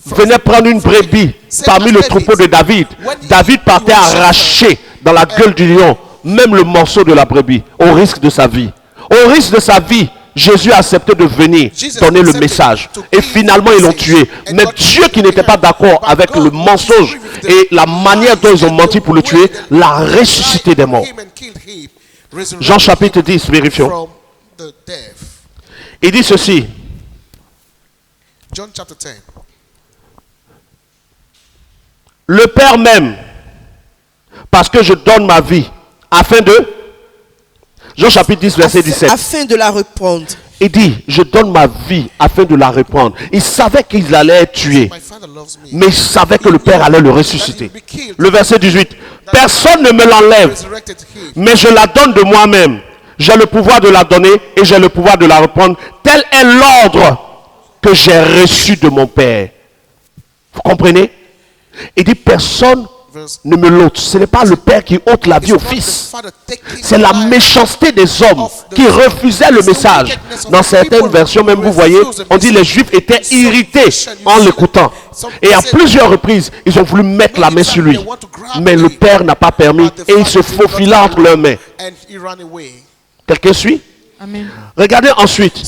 venait prendre une brebis parmi le troupeau de David, David partait arracher dans la gueule du lion même le morceau de la brebis au risque de sa vie. Au risque de sa vie, Jésus a accepté de venir donner le message. Et finalement, ils l'ont tué. Mais Dieu, qui n'était pas d'accord avec le mensonge et la manière dont ils ont menti pour le tuer, l'a ressuscité des morts. Jean chapitre 10, vérifions. Il dit ceci. John chapter 10. Le Père m'aime parce que je donne ma vie afin de... Jean chapitre 10, verset 17. Afin de la reprendre. Il dit, je donne ma vie afin de la reprendre. Il savait qu'il allait être tué. Mais il savait que le Père allait le ressusciter. Le verset 18. Personne ne me l'enlève, mais je la donne de moi-même. J'ai le pouvoir de la donner et j'ai le pouvoir de la reprendre. Tel est l'ordre que j'ai reçu de mon Père. Vous comprenez? Il dit, personne ne me l'ôte. Ce n'est pas le Père qui ôte la vie au Fils. C'est la méchanceté des hommes qui refusaient le message. Dans certaines versions, même vous voyez, on dit les Juifs étaient irrités en l'écoutant. Et à plusieurs reprises, ils ont voulu mettre la main sur lui. Mais le Père n'a pas permis et il se faufila entre leurs mains. Quelqu'un suit? Amen. Regardez ensuite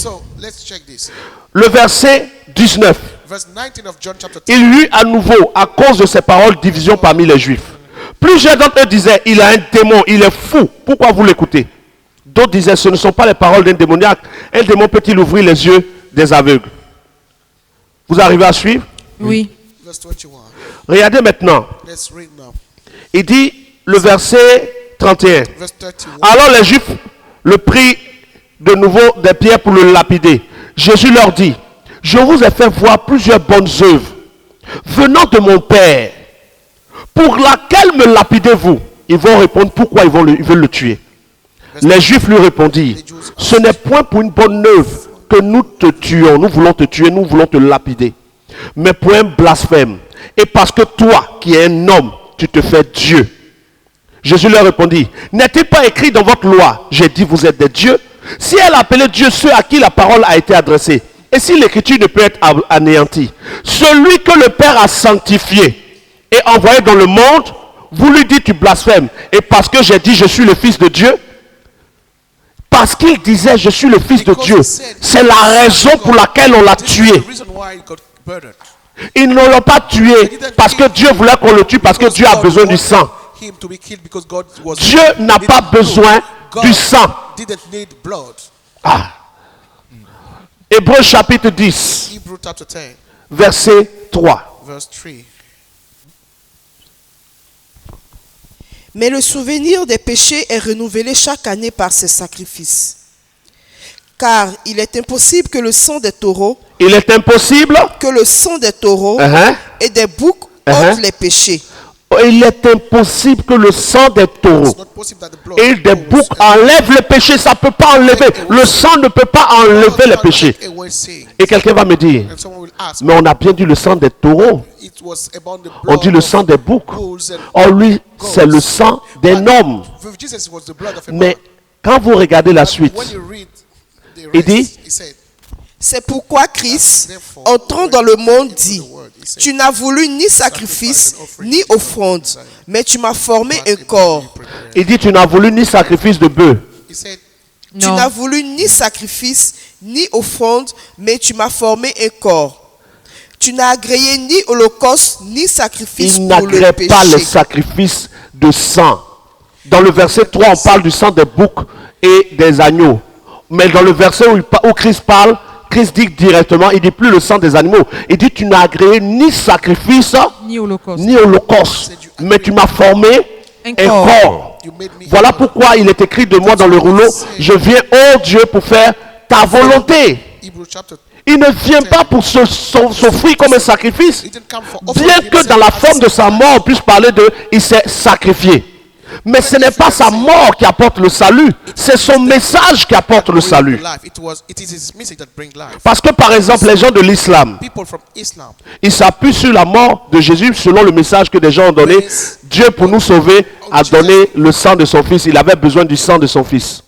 le verset 19. Il y eut à nouveau, à cause de ces paroles, division parmi les Juifs. Plusieurs d'entre eux disaient, il a un démon, il est fou. Pourquoi vous l'écoutez? D'autres disaient, ce ne sont pas les paroles d'un démoniaque. Un démon peut-il ouvrir les yeux des aveugles? Vous arrivez à suivre? Oui. Regardez maintenant. Il dit, le verset 31. Alors les Juifs le prirent de nouveau des pierres pour le lapider. Jésus leur dit, je vous ai fait voir plusieurs bonnes œuvres venant de mon Père. Pour laquelle me lapidez-vous? Ils vont répondre pourquoi ils veulent le tuer. Les Juifs lui répondirent, ce n'est point pour une bonne œuvre que nous te tuons. Nous voulons te tuer, nous voulons te lapider. Mais pour un blasphème. Et parce que toi, qui es un homme, tu te fais Dieu. Jésus leur répondit, n'est-il pas écrit dans votre loi, j'ai dit vous êtes des dieux? Si elle appelait Dieu ceux à qui la parole a été adressée, et si l'écriture ne peut être anéantie, celui que le Père a sanctifié et envoyé dans le monde, vous lui dites tu blasphèmes. Et parce que j'ai dit je suis le Fils de Dieu, parce qu'il disait je suis le Fils de Dieu, c'est la raison pour laquelle on l'a tué. Ils ne l'ont pas tué parce que Dieu voulait qu'on le tue, parce que Dieu a besoin du sang. Dieu n'a pas besoin du sang. Ah. Hébreux chapitre 10, verset 3. Mais le souvenir des péchés est renouvelé chaque année par ces sacrifices. Car il est impossible que le sang des taureaux, et des boucs ôtent les péchés. Il est impossible que le sang des taureaux et des boucs enlève les péchés. Ça ne peut pas enlever. Le sang ne peut pas enlever les péchés. Et quelqu'un va me dire, mais on a bien dit le sang des taureaux. On dit le sang des boucs. Or lui, c'est le sang d'un homme. Mais quand vous regardez la suite, il dit, c'est pourquoi Christ, entrant dans le monde, dit, tu n'as voulu ni sacrifice, ni offrande, mais tu m'as formé un corps. Il dit, tu n'as voulu ni sacrifice de bœuf. Tu n'as voulu ni sacrifice, ni offrande, mais tu m'as formé un corps. Tu n'as agréé ni holocauste, ni sacrifice pour le péché. Il n'agrée pas les sacrifices de sang. Dans le verset 3, on parle du sang des boucs et des agneaux. Mais dans le verset où Christ parle, Christ dit directement, il dit plus le sang des animaux. Il dit tu n'as agréé ni sacrifice, ni holocauste. Mais tu m'as formé un corps. Voilà pourquoi il est écrit de moi dans le rouleau, je viens, ô Dieu, pour faire ta volonté. Il ne vient pas pour s'offrir comme un sacrifice. Bien que dans la forme de sa mort, on puisse parler de, il s'est sacrifié. Mais ce n'est pas sa mort qui apporte le salut, c'est son message qui apporte le salut. Parce que par exemple, les gens de l'islam, ils s'appuient sur la mort de Jésus selon le message que des gens ont donné. Dieu, pour nous sauver, a donné le sang de son fils. Il avait besoin du sang de son fils.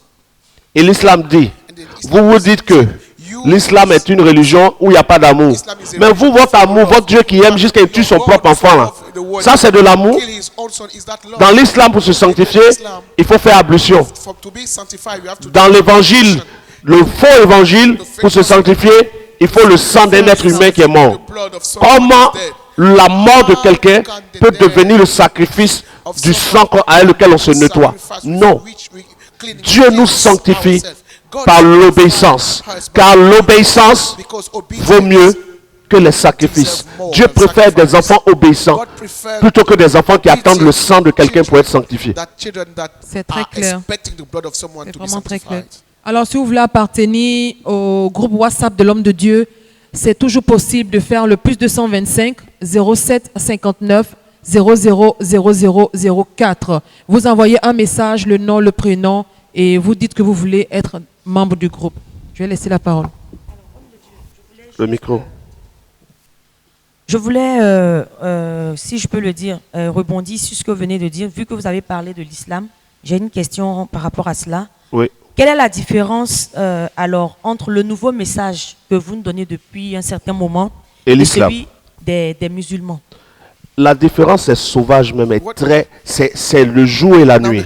Et l'islam dit, vous vous dites que l'islam est une religion où il n'y a pas d'amour. Mais vous, votre amour, votre Dieu qui aime jusqu'à tuer son propre enfant, là, ça c'est de l'amour. Dans l'islam, pour se sanctifier, il faut faire ablution. Dans l'évangile le faux évangile, pour se sanctifier, il faut le sang d'un être humain qui est mort. Comment la mort de quelqu'un peut devenir le sacrifice du sang avec lequel on se nettoie? Non. Dieu nous sanctifie par l'obéissance, car l'obéissance vaut mieux que les sacrifices. Dieu préfère des enfants obéissants plutôt que des enfants qui attendent le sang de quelqu'un pour être sanctifiés. C'est très clair. C'est vraiment très clair. Alors, si vous voulez appartenir au groupe WhatsApp de l'homme de Dieu, c'est toujours possible de faire le plus 225 07 59 00 00 04. Vous envoyez un message, le nom, le prénom, et vous dites que vous voulez être membre du groupe. Je vais laisser la parole. Le micro. Je voulais, si je peux le dire, rebondir sur ce que vous venez de dire. Vu que vous avez parlé de l'islam, j'ai une question par rapport à cela. Oui. Quelle est la différence alors entre le nouveau message que vous nous donnez depuis un certain moment et celui des musulmans? La différence est sauvage même, c'est le jour et la nuit.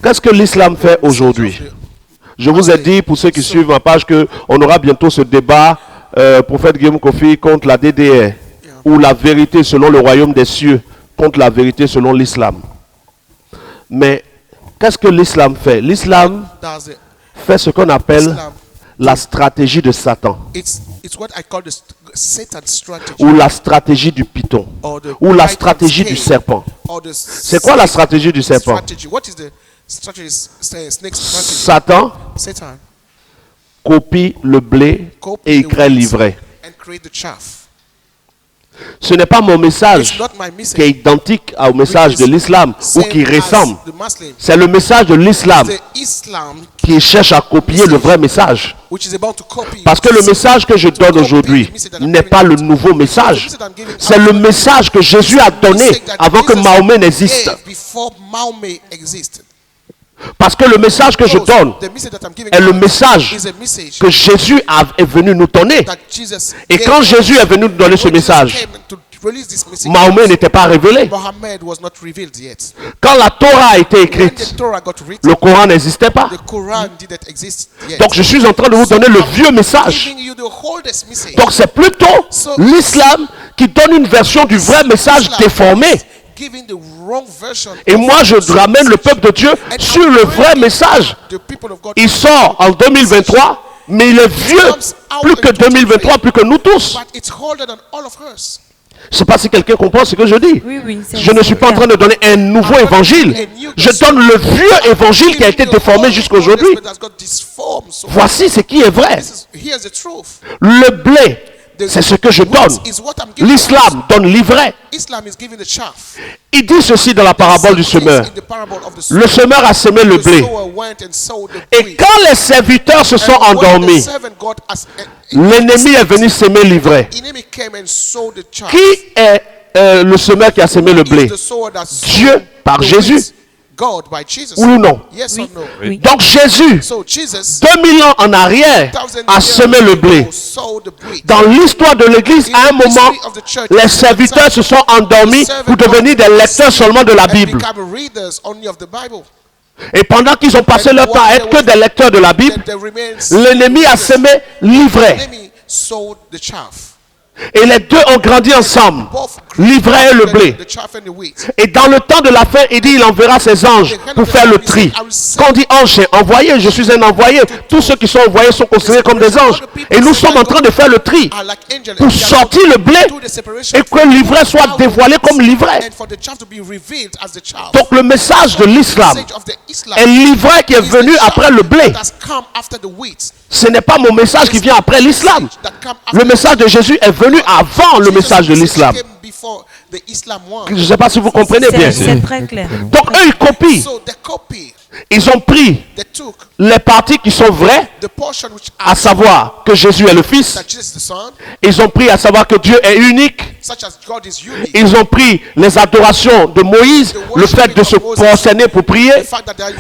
Qu'est-ce que l'islam fait aujourd'hui? Je vous ai dit, pour ceux qui suivent ma page, qu'on aura bientôt ce débat, prophète Guillaume Kofi contre la DDR, ou la vérité selon le royaume des cieux, contre la vérité selon l'islam. Mais qu'est-ce que l'islam fait? L'islam fait ce qu'on appelle la stratégie de Satan. Ou la stratégie du python. Ou la stratégie du serpent. C'est quoi la stratégie du serpent? Satan copie le blé et il crée l'ivraie. Ce n'est pas mon message qui est identique au message de l'islam ou qui ressemble. C'est le message de l'islam qui cherche à copier le vrai message. Parce que le message que je donne aujourd'hui n'est pas le nouveau message. C'est le message que Jésus a donné avant que Mahomet n'existe. Parce que le message que je donne est le message que Jésus est venu nous donner. Et quand Jésus est venu nous donner ce message, Mahomet n'était pas révélé. Quand la Torah a été écrite, le Coran n'existait pas. Donc je suis en train de vous donner le vieux message. Donc c'est plutôt l'islam qui donne une version du vrai message déformée. Et moi je ramène le peuple de Dieu sur le vrai message. Il sort en 2023, mais il est vieux plus que 2023, plus que nous tous. Je ne sais pas si quelqu'un comprend ce que je dis. Je ne suis pas en train de donner un nouveau évangile. Je donne le vieux évangile qui a été déformé jusqu'à aujourd'hui. Voici ce qui est vrai. Le blé, c'est ce que je donne. L'islam donne l'ivraie. Il dit ceci dans la parabole du semeur. Le semeur a semé le blé. Et quand les serviteurs se sont endormis, l'ennemi est venu semer l'ivraie. Qui est le semeur qui a semé le blé? Dieu par Jésus. Oui ou non? Oui. Donc Jésus, 2000 ans en arrière, a semé le blé. Dans l'histoire de l'Église, à un moment, les serviteurs se sont endormis pour devenir des lecteurs seulement de la Bible. Et pendant qu'ils ont passé leur temps à être que des lecteurs de la Bible, l'ennemi a semé l'ivraie. Et les deux ont grandi ensemble, l'ivraie et le blé. Et dans le temps de la fin, il dit il enverra ses anges pour faire le tri. Quand on dit ange, c'est envoyé, je suis un envoyé. Tous ceux qui sont envoyés sont considérés comme des anges. Et nous sommes en train de faire le tri pour sortir le blé et que l'ivraie soit dévoilée comme l'ivraie. Donc le message de l'islam est l'ivraie qui est venue après le blé. Ce n'est pas mon message qui vient après l'islam. Le message de Jésus est venu avant le message de l'islam. Je ne sais pas si vous comprenez bien. C'est très clair. Donc eux, ils copient. Ils ont pris les parties qui sont vraies, à savoir que Jésus est le Fils. Ils ont pris à savoir que Dieu est unique. Ils ont pris les adorations de Moïse, le fait de se prosterner pour prier.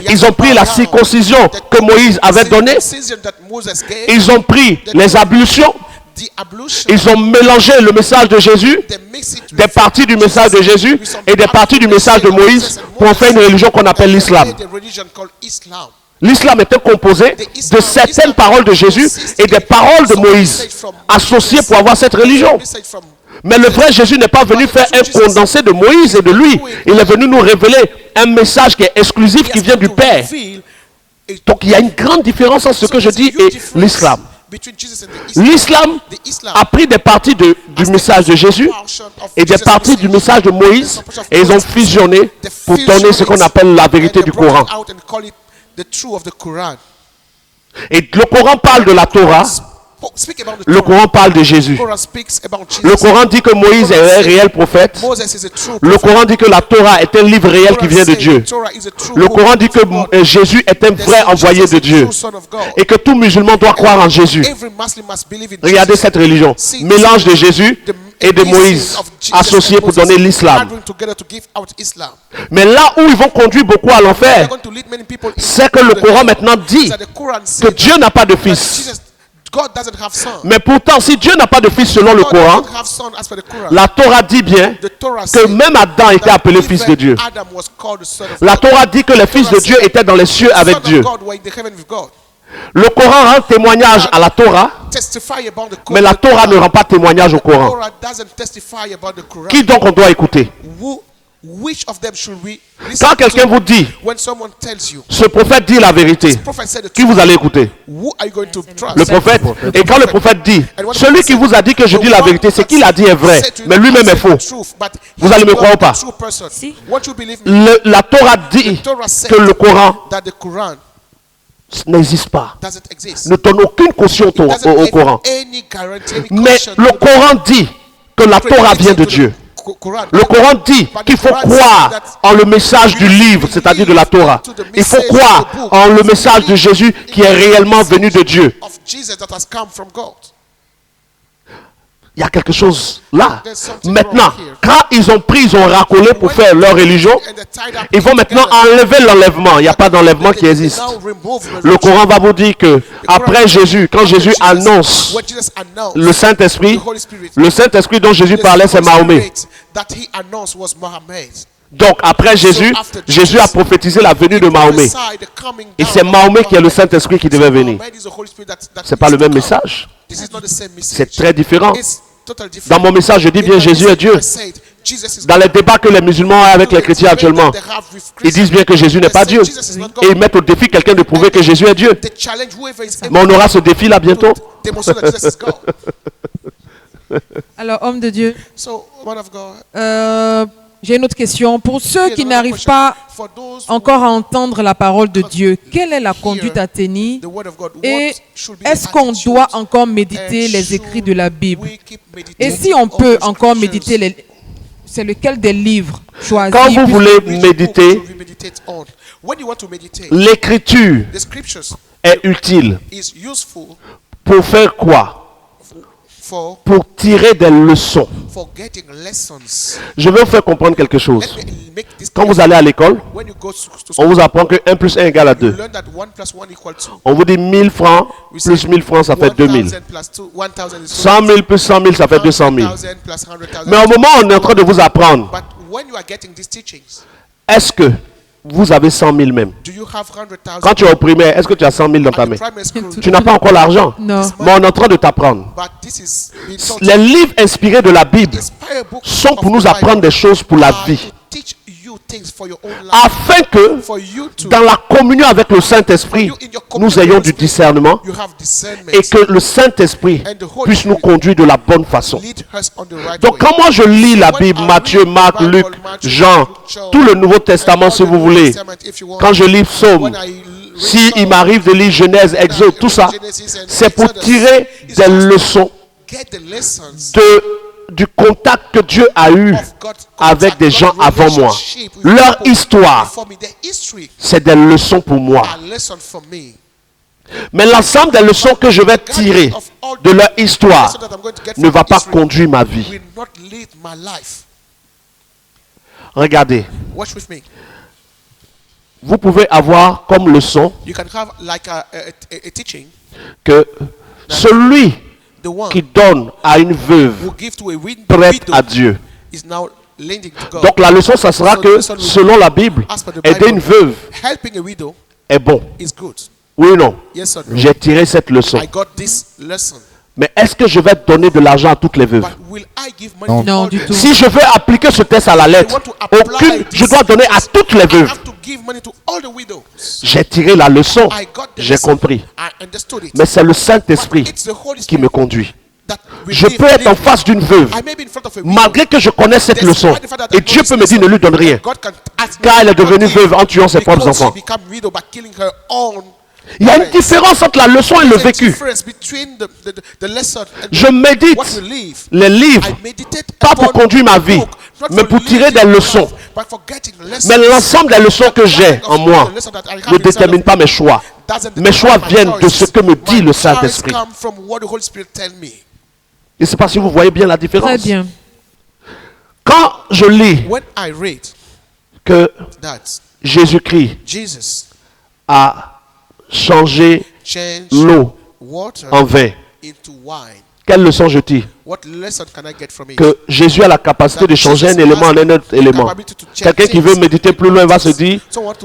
Ils ont pris la circoncision que Moïse avait donnée. Ils ont pris les ablutions. Ils ont mélangé le message de Jésus, des parties du message de Jésus et des parties du message de Moïse pour en faire une religion qu'on appelle l'islam. L'islam était composé de certaines paroles de Jésus et des paroles de Moïse associées pour avoir cette religion. Mais le vrai Jésus n'est pas venu faire un condensé de Moïse et de lui. Il est venu nous révéler un message qui est exclusif, qui vient du Père. Donc il y a une grande différence entre ce que je dis et l'islam. L'islam a pris des parties du message de Jésus et des parties du message de Moïse et ils ont fusionné pour donner ce qu'on appelle la vérité du Coran. Et le Coran parle de la Torah. Le Coran parle de Jésus. Le Coran dit que Moïse est un réel prophète. Le Coran dit que la Torah est un livre réel qui vient de Dieu. Le Coran dit que Jésus est un vrai envoyé de Dieu. Et que tout musulman doit croire en Jésus. Regardez cette religion. Mélange de Jésus et de Moïse associés pour donner l'islam. Mais là où ils vont conduire beaucoup à l'enfer, c'est que le Coran maintenant dit que Dieu n'a pas de fils. Mais pourtant, si Dieu n'a pas de fils selon le Coran, la Torah dit bien que même Adam était appelé fils de Dieu. La Torah dit que les fils de Dieu étaient dans les cieux avec Dieu. Le Coran rend témoignage à la Torah, mais la Torah ne rend pas témoignage au Coran. Qui donc on doit écouter? Quand quelqu'un vous dit, ce prophète dit la vérité, qui vous allez écouter? Le prophète. Et quand le prophète dit, celui qui vous a dit que je dis la vérité, c'est qu'il a dit est vrai, mais lui-même est faux. Vous allez me croire ou pas? La Torah dit que le Coran n'existe pas. Ne donne aucune caution au Coran. Mais le Coran dit que la Torah vient de Dieu. Le Coran dit qu'il faut croire en le message du livre, c'est-à-dire de la Torah. Il faut croire en le message de Jésus qui est réellement venu de Dieu. Il y a quelque chose là. Maintenant, quand ils ont racolé pour faire leur religion, ils vont maintenant enlever l'enlèvement. Il n'y a pas d'enlèvement qui existe. Le Coran va vous dire que après Jésus, quand Jésus annonce le Saint-Esprit dont Jésus parlait, c'est Mahomet. Donc après Jésus, Jésus a prophétisé la venue de Mahomet. Et c'est Mahomet qui est le Saint-Esprit qui devait venir. Ce n'est pas le même message. C'est très différent. Dans mon message, je dis bien Jésus est Dieu. Dans les débats que les musulmans ont avec les chrétiens actuellement, ils disent bien que Jésus n'est pas Dieu. Et ils mettent au défi quelqu'un de prouver que Jésus est Dieu. Mais on aura ce défi-là bientôt. Alors, homme de Dieu, j'ai une autre question. Pour ceux qui n'arrivent pas encore à entendre la parole de Dieu, quelle est la conduite à tenir? Et est-ce qu'on doit encore méditer les écrits de la Bible? Et si on peut encore méditer, c'est lequel des livres choisis? Quand vous voulez méditer, l'écriture est utile. Pour faire quoi? Pour tirer des leçons. Je vais vous faire comprendre quelque chose. Quand vous allez à l'école, on vous apprend que 1 plus 1 égale à 2. On vous dit 1000 francs plus 1000 francs, ça fait 2000. 100 000 plus 100 000, ça fait 200 000. Mais au moment où on est en train de vous apprendre, est-ce que vous avez 100 000 même? Quand tu es au primaire, est-ce que tu as 100 000 dans ta main? Tu n'as pas encore l'argent. Non. Mais on est en train de t'apprendre. Les livres inspirés de la Bible sont pour nous apprendre des choses pour la vie. Afin que dans la communion avec le Saint-Esprit, nous ayons du discernement et que le Saint-Esprit puisse nous conduire de la bonne façon. Donc quand moi je lis la Bible, Matthieu, Marc, Luc, Jean, tout le Nouveau Testament si vous voulez, quand je lis Psaume, si il m'arrive de lire Genèse, Exode, tout ça, c'est pour tirer des leçons du contact que Dieu a eu avec des gens avant moi. Leur histoire, c'est des leçons pour moi. Mais l'ensemble des leçons que je vais tirer de leur histoire ne va pas conduire ma vie. Regardez. Vous pouvez avoir comme leçon que celui qui donne à une veuve prête à Dieu. Donc la leçon, ça sera que selon la Bible, aider une veuve est bon. is good. Oui ou non? Yes or no? J'ai tiré cette leçon. I got this lesson. Mais est-ce que je vais donner de l'argent à toutes les veuves? But will I give money to Non, all du the- tout. Si je veux appliquer ce test à la lettre, je dois donner à toutes les I veuves. have to give money to all the widows. J'ai tiré la leçon, I got the j'ai lesson. compris. I understood it. Mais c'est le Saint-Esprit But it's the Holy qui Spirit me conduit. that will Je lead peux être en me. face d'une veuve, I may be in front of a widow. malgré que je connaisse cette Despite leçon. the fact that I Et know Dieu this peut me dire, ne lui donne rien. God can ask me Car elle est to devenue give veuve en tuant ses propres because she enfants. became widow by killing her own. Il y a une parents. différence entre la leçon et le There's a vécu. difference between the lesson and Je médite what we live. les livres, I meditate pas pour upon conduire ma the vie, book, not mais for pour tirer living des life, leçons. but for getting lessons. Mais l'ensemble des leçons que j'ai en moi ne détermine pas mes choix. Doesn't Mes choix determine my viennent de ce choices. que me dit My le choices Saint-Esprit. come from what the Holy Spirit tell me. Je ne sais pas si vous voyez bien la différence. Très bien. Quand je lis When I read que that Jésus-Christ Jesus a changé changed l'eau water en vin, into wine, quelle leçon je tire? what lesson can I get from it? Que Jésus a la capacité de changer un élément en un autre élément. Quelqu'un qui veut méditer plus loin va se dire,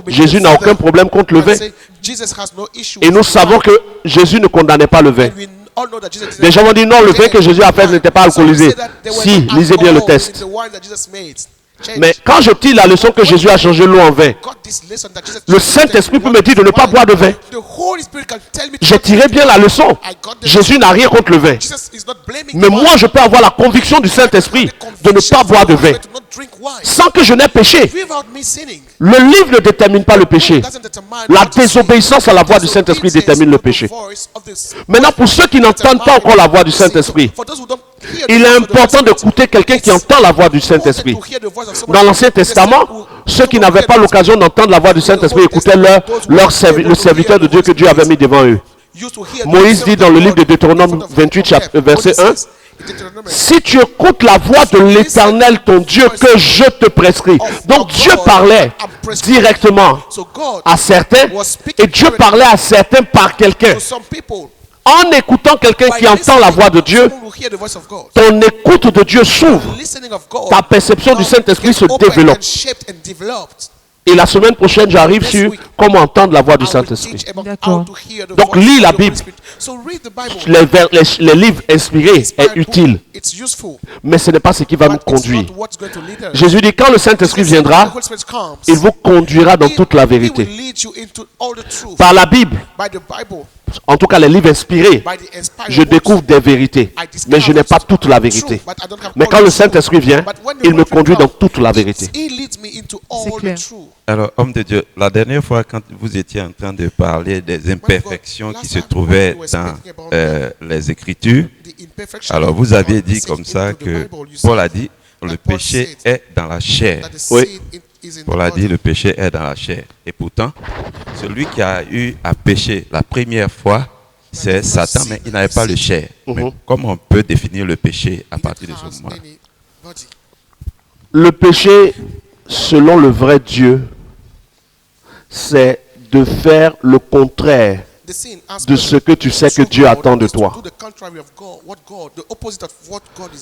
Jésus n'a aucun problème contre le vin. Jesus has no issue Et nous with savons wine. que Jésus ne condamnait pas le vin. And we all know that Jesus didn't Des gens vont dire non, le vin que Jésus a fait n'était pas So we alcoolisé. say that there were Si, no lisez bien le alcohol in test. the wine that Jesus made. Change. Mais quand je tire la leçon que Jésus a changé l'eau en vin, Got this lesson that Jesus le changed Saint-Esprit peut water me dire de ne into pas wine. boire de vin. The Holy Spirit can tell me to J'ai not tiré drink bien la wine. leçon. I got the Jésus n'a rien contre le vin. Jesus is not blaming Mais the moi, wine. je peux avoir la conviction du Saint-Esprit de ne pas boire de vin To not drink wine. sans que je n'ai péché. Without me sinning. Le livre ne détermine pas le péché. Doesn't determine La what to sin. désobéissance à la voix du Saint-Esprit détermine le péché. Maintenant, pour ceux qui n'entendent pas encore la voix du Saint-Esprit, il est important d'écouter quelqu'un qui entend la voix du Saint-Esprit. Dans l'Ancien Testament, ceux qui n'avaient pas l'occasion d'entendre la voix du Saint-Esprit écoutaient le serviteur de Dieu que Dieu avait mis devant eux. Moïse dit dans le livre de Deutéronome 28, verset 1, si tu écoutes la voix de l'Éternel, ton Dieu, que je te prescris. Donc Dieu parlait directement à certains et Dieu parlait à certains par quelqu'un. En écoutant quelqu'un qui entend la voix de Dieu, ton écoute de Dieu s'ouvre. Ta perception du Saint-Esprit se développe. Et la semaine prochaine, j'arrive sur comment entendre la voix du Saint-Esprit. D'accord. Donc, lis la Bible. Les livres inspirés est utile, mais ce n'est pas ce qui va nous conduire. Jésus dit, quand le Saint-Esprit viendra, il vous conduira dans toute la vérité. Par la Bible, en tout cas les livres inspirés, je découvre des vérités, mais je n'ai pas toute la vérité. Mais quand le Saint-Esprit vient, il me conduit dans toute la vérité. C'est clair. Alors, homme de Dieu, la dernière fois, quand vous étiez en train de parler des imperfections qui se trouvaient dans les Écritures, alors vous aviez dit comme ça que Paul a dit, le péché est dans la chair. Oui. Paul a dit, le péché est dans la chair. Et pourtant, celui qui a eu à pécher la première fois, c'est Satan, mais il n'avait pas le chair. Mais comment on peut définir le péché à partir de ce moment-là? Le péché, selon le vrai Dieu, c'est de faire le contraire de ce que tu sais que Dieu attend de toi.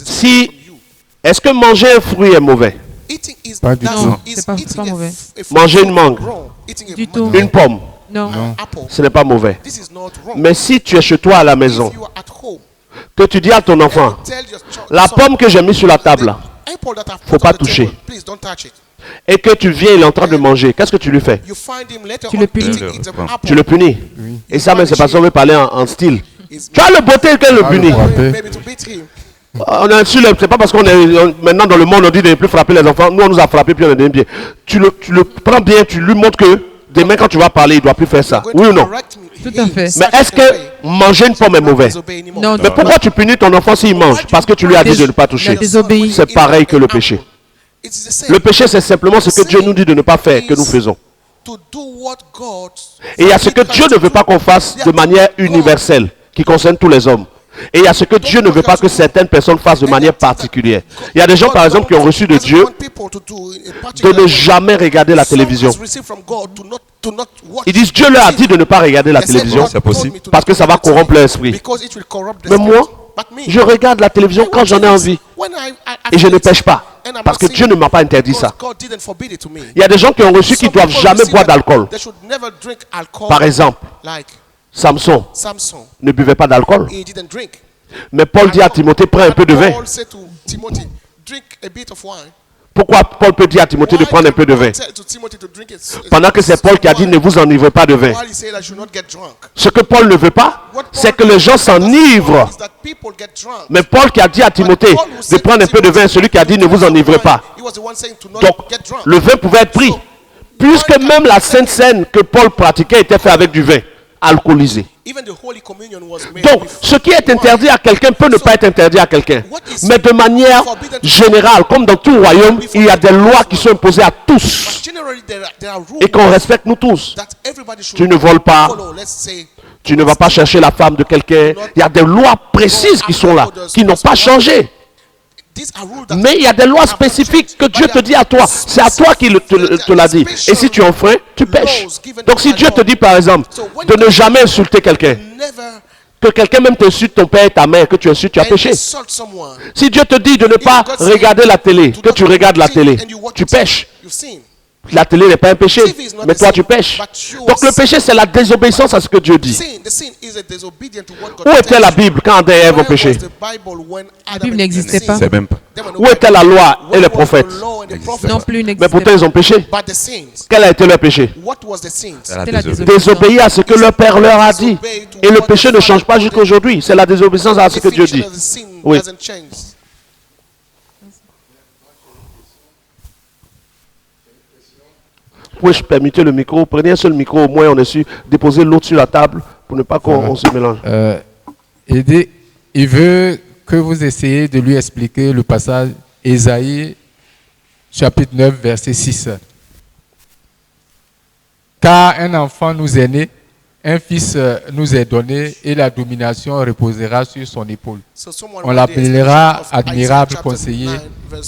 Si, est-ce que manger un fruit est mauvais? Pas du tout. Non, c'est pas mauvais. Manger une mangue, Du tout. une pomme, Non. ce n'est pas mauvais. Mais si tu es chez toi à la maison, que tu dis à ton enfant, la pomme que j'ai mise sur la table, faut pas toucher, et que tu viens, il est en train de manger, qu'est-ce que tu lui fais? Tu le punis. Tu le punis. Et ça, même, c'est parce qu'on veut parler en style. Tu as le beauté que le punit. On est sûr, c'est pas parce qu'on est maintenant dans le monde, on dit de ne plus frapper les enfants. Nous, on nous a frappé, puis on est bien. Tu le prends bien, tu lui montres que demain, quand tu vas parler, il ne doit plus faire ça. Oui ou non? Tout à fait. Mais est-ce que manger une pomme est mauvais? Non, Mais pourquoi tu punis ton enfant s'il mange? Parce que tu lui as dit de ne pas il a toucher. désobéi. C'est pareil que le péché. Le péché, c'est simplement ce que Dieu nous dit de ne pas faire, que nous faisons. Et il y a ce que Dieu ne veut pas qu'on fasse de manière universelle, qui concerne tous les hommes. Et il y a ce que Dieu ne veut pas que certaines personnes fassent de manière particulière. Il y a des gens, par exemple, qui ont reçu de Dieu de ne jamais regarder la télévision. Ils disent, Dieu leur a dit de ne pas regarder la télévision. C'est possible. Parce que ça va corrompre l'esprit. Mais moi, je regarde la télévision quand j'en ai envie. Et je ne pêche pas. Parce que Dieu ne m'a pas interdit ça. Il y a des gens qui ont reçu qui ne doivent jamais boire d'alcool. Par exemple, Samson ne buvait pas d'alcool. Mais Paul dit à Timothée, prends un peu de vin. Pourquoi Paul peut dire à Timothée de prendre un peu de vin? Pendant que c'est Paul qui a dit, ne vous enivrez pas de vin. Ce que Paul ne veut pas, c'est que les gens s'enivrent. Mais Paul qui a dit à Timothée de prendre un peu de vin, celui qui a dit, ne vous enivrez pas. Donc, le vin pouvait être pris. Puisque même la Sainte Seine que Paul pratiquait était faite avec du vin alcoolisé. Donc, ce qui est interdit à quelqu'un peut ne pas être interdit à quelqu'un. Mais de manière générale, comme dans tout royaume, il y a des lois qui sont imposées à tous. Et qu'on respecte nous tous. Tu ne voles pas. Tu ne vas pas chercher la femme de quelqu'un. Il y a des lois précises qui sont là, qui n'ont pas changé. Mais il y a des lois spécifiques que Dieu te dit à toi. C'est à toi qu'il te l'a dit. Et si tu enfreins, tu pêches. Donc si Dieu te dit par exemple de ne jamais insulter quelqu'un, que quelqu'un même t'insulte ton père et ta mère, que tu insultes, tu as péché. Si Dieu te dit de ne pas regarder la télé, que tu regardes la télé, tu pêches. La télé n'est pas un péché, mais toi tu pêches. Donc le péché, c'est la désobéissance à ce que Dieu dit. Où était la Bible quand Adam et Ève ont péché? La Bible n'existait pas. Où était la loi et les prophètes? Non plus, mais pourtant ils ont péché. Quel a été leur péché? Désobéir à ce que leur père leur a dit. Et le péché ne change pas jusqu'à aujourd'hui. C'est la désobéissance à ce que Dieu dit. Oui. Puis-je permettre le micro? Prenez un seul micro, au moins on est sûr. Déposez l'autre sur la table pour ne pas qu'on se mélange. Il veut que vous essayiez de lui expliquer le passage Ésaïe, chapitre 9, verset 6. Car un enfant nous est né, un fils nous est donné, et la domination reposera sur son épaule. On l'appellera admirable conseiller,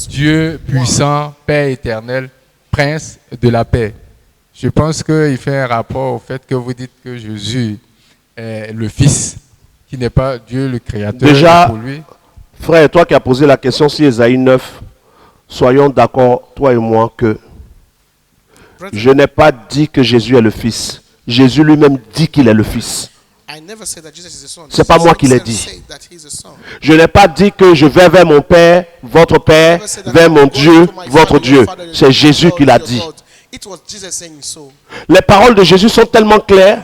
Dieu puissant, Père éternel, Prince de la paix. Je pense qu'il fait un rapport au fait que vous dites que Jésus est le Fils, qui n'est pas Dieu le Créateur. Déjà, pour lui. Frère, toi qui as posé la question sur Ésaïe 9, soyons d'accord, toi et moi, que je n'ai pas dit que Jésus est le Fils. Jésus lui-même dit qu'il est le Fils. Ce n'est pas moi qui l'ai dit. Je n'ai pas dit que je vais vers mon Père, votre Père, vers mon Dieu, votre Dieu. C'est Jésus qui l'a dit. Les paroles de Jésus sont tellement claires.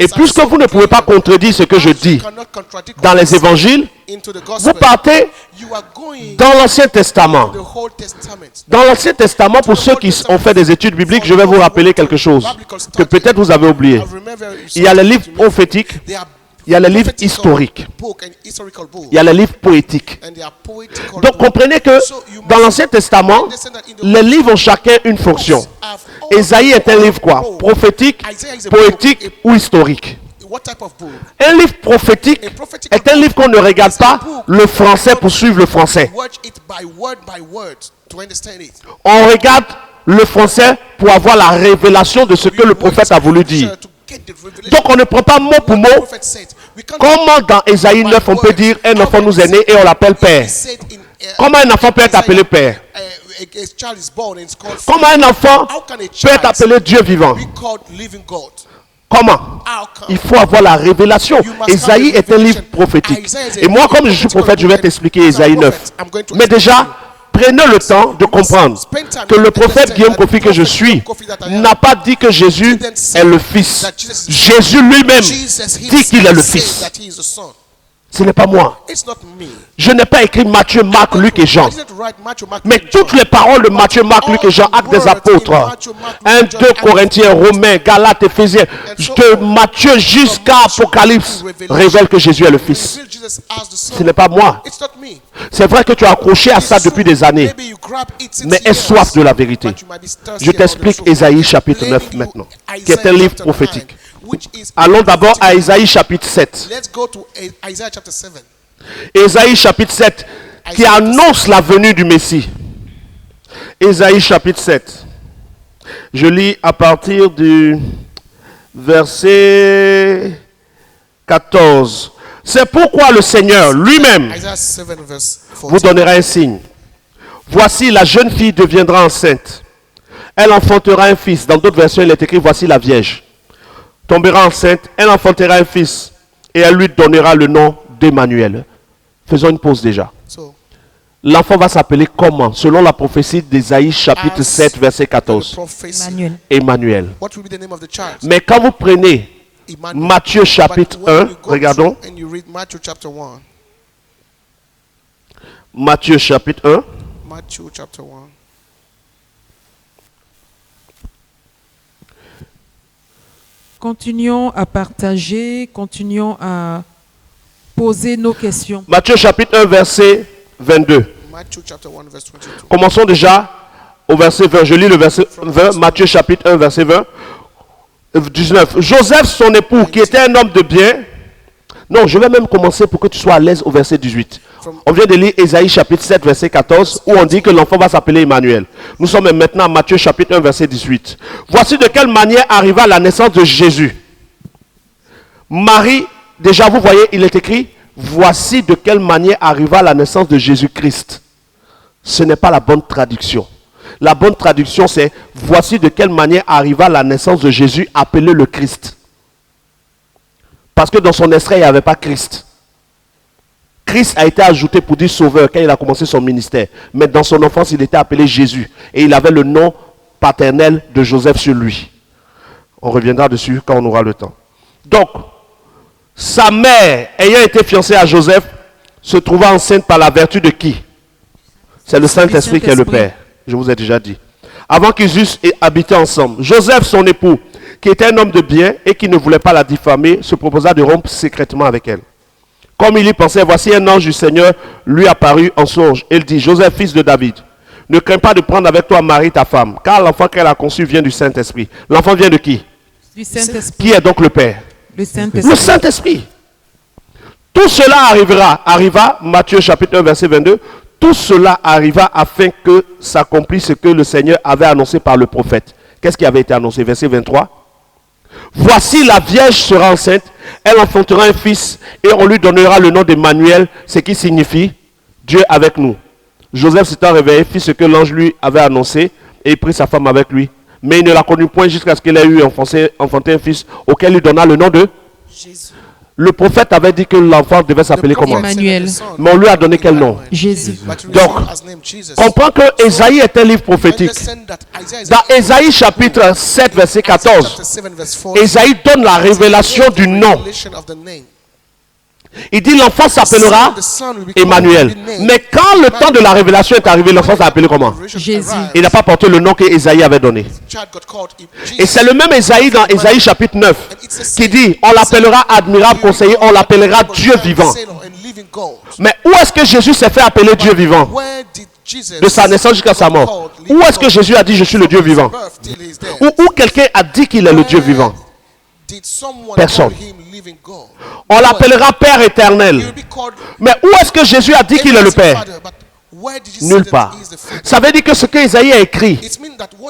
Et puisque vous ne pouvez pas contredire ce que je dis dans les évangiles, vous partez dans l'Ancien Testament. Dans l'Ancien Testament, pour ceux qui ont fait des études bibliques, je vais vous rappeler quelque chose que peut-être vous avez oublié. Il y a les livres prophétiques, il y a les livres historiques, il y a les livres poétiques. Donc comprenez que dans l'Ancien Testament, les livres ont chacun une fonction. Ésaïe est un livre quoi? Prophétique, poétique ou historique? Un livre prophétique est un livre qu'on ne regarde pas le français pour suivre le français. On regarde le français pour avoir la révélation de ce que le prophète a voulu dire. Donc on ne prend pas mot pour mot. Comment dans Ésaïe 9 on peut dire un enfant nous est né et on l'appelle père? Comment un enfant peut être appelé père? Comment un enfant peut être appelé Dieu vivant? Comment? Il faut avoir la révélation. Ésaïe est un livre prophétique. Et moi, comme je suis prophète, je vais t'expliquer Ésaïe 9. Mais déjà, prenez le temps de comprendre que le prophète Guillaume Kofi que je suis n'a pas dit que Jésus est le Fils. Jésus lui-même dit qu'il est le Fils. Ce n'est pas moi. Je n'ai pas écrit Matthieu, Marc, Luc et Jean. Mais toutes les paroles de Matthieu, Marc, Luc et Jean, Actes des Apôtres, 1, 2 Corinthiens, Romains, Galates, Éphésiens, de Matthieu jusqu'à Apocalypse, révèlent que Jésus est le Fils. Ce n'est pas moi. C'est vrai que tu as accroché à ça depuis des années. Mais aie soif de la vérité. Je t'explique Ésaïe chapitre 9 maintenant, qui est un livre prophétique. Allons d'abord à Ésaïe chapitre 7. Ésaïe chapitre 7 qui annonce la venue du Messie. Ésaïe chapitre 7. Je lis à partir du verset 14. C'est pourquoi le Seigneur lui-même vous donnera un signe. voici la jeune fille deviendra enceinte. Elle enfantera un fils. Dans d'autres versions, il est écrit, voici la vierge. Tombera enceinte, elle enfantera un fils. Et elle lui donnera le nom d'Emmanuel. Faisons une pause déjà. L'enfant va s'appeler comment? Selon la prophétie d'Ésaïe chapitre 7 verset 14. Emmanuel. Mais quand vous prenez Matthieu chapitre 1, regardons. Matthieu chapitre 1. Continuons à partager, continuons à poser nos questions. Matthieu chapitre 1 verset 22. Commençons déjà au verset 20. Je lis le verset 20. Matthieu chapitre 1 verset 20. 19. Joseph, son époux, qui était un homme de bien. Non, je vais même commencer pour que tu sois à l'aise au verset 18. On vient de lire Ésaïe chapitre 7 verset 14 où on dit que l'enfant va s'appeler Emmanuel. Nous sommes maintenant à Matthieu chapitre 1 verset 18. Voici de quelle manière arriva la naissance de Jésus. Marie, déjà vous voyez, il est écrit, voici de quelle manière arriva la naissance de Jésus-Christ. Ce n'est pas la bonne traduction. La bonne traduction c'est, voici de quelle manière arriva la naissance de Jésus appelé le Christ. Parce que dans son extrait, il n'y avait pas Christ. Christ a été ajouté pour dire sauveur quand il a commencé son ministère. Mais dans son enfance, il était appelé Jésus. Et il avait le nom paternel de Joseph sur lui. On reviendra dessus quand on aura le temps. Donc, sa mère, ayant été fiancée à Joseph, se trouva enceinte par la vertu de qui? C'est le Saint-Esprit qui est le Père. Je vous ai déjà dit. Avant qu'ils eussent habité ensemble, Joseph, son époux, qui était un homme de bien et qui ne voulait pas la diffamer, se proposa de rompre secrètement avec elle. Comme il y pensait, voici un ange du Seigneur lui apparut en songe. Il dit, Joseph, fils de David, ne crains pas de prendre avec toi Marie, ta femme, car l'enfant qu'elle a conçu vient du Saint-Esprit. L'enfant vient de qui? Du Saint-Esprit. Qui est donc le Père? Le Saint-Esprit. Le Saint-Esprit. Tout cela arriva, Matthieu chapitre 1, verset 22, tout cela arriva afin que s'accomplisse ce que le Seigneur avait annoncé par le prophète. Qu'est-ce qui avait été annoncé? Verset 23. Voici la Vierge sera enceinte, elle enfantera un fils et on lui donnera le nom d'Emmanuel, ce qui signifie Dieu avec nous. Joseph s'étant réveillé, fit ce que l'ange lui avait annoncé et il prit sa femme avec lui. Mais il ne la connut point jusqu'à ce qu'il ait eu enfanté un fils auquel il donna le nom de Jésus. Le prophète avait dit que l'enfant devait s'appeler comment? Emmanuel. Mais on lui a donné quel nom? Jésus. Donc, comprends que Ésaïe est un livre prophétique. Dans Ésaïe chapitre 7, verset 14, Ésaïe donne la révélation du nom. Il dit l'enfant s'appellera Emmanuel. Mais quand le temps de la révélation est arrivé, l'enfant s'est appelé comment? Jésus. Il n'a pas porté le nom que Ésaïe avait donné. Et c'est le même Ésaïe dans Ésaïe chapitre 9 qui dit on l'appellera admirable conseiller, on l'appellera Dieu vivant. Mais où est-ce que Jésus s'est fait appeler Dieu vivant? De sa naissance jusqu'à sa mort. Où est-ce que Jésus a dit je suis le Dieu vivant? Où quelqu'un a dit qu'il est le Dieu vivant? Personne. On l'appellera Père éternel. Mais où est-ce que Jésus a dit qu'il est le Père? Nulle part. Ça veut dire que ce que Isaïe a écrit,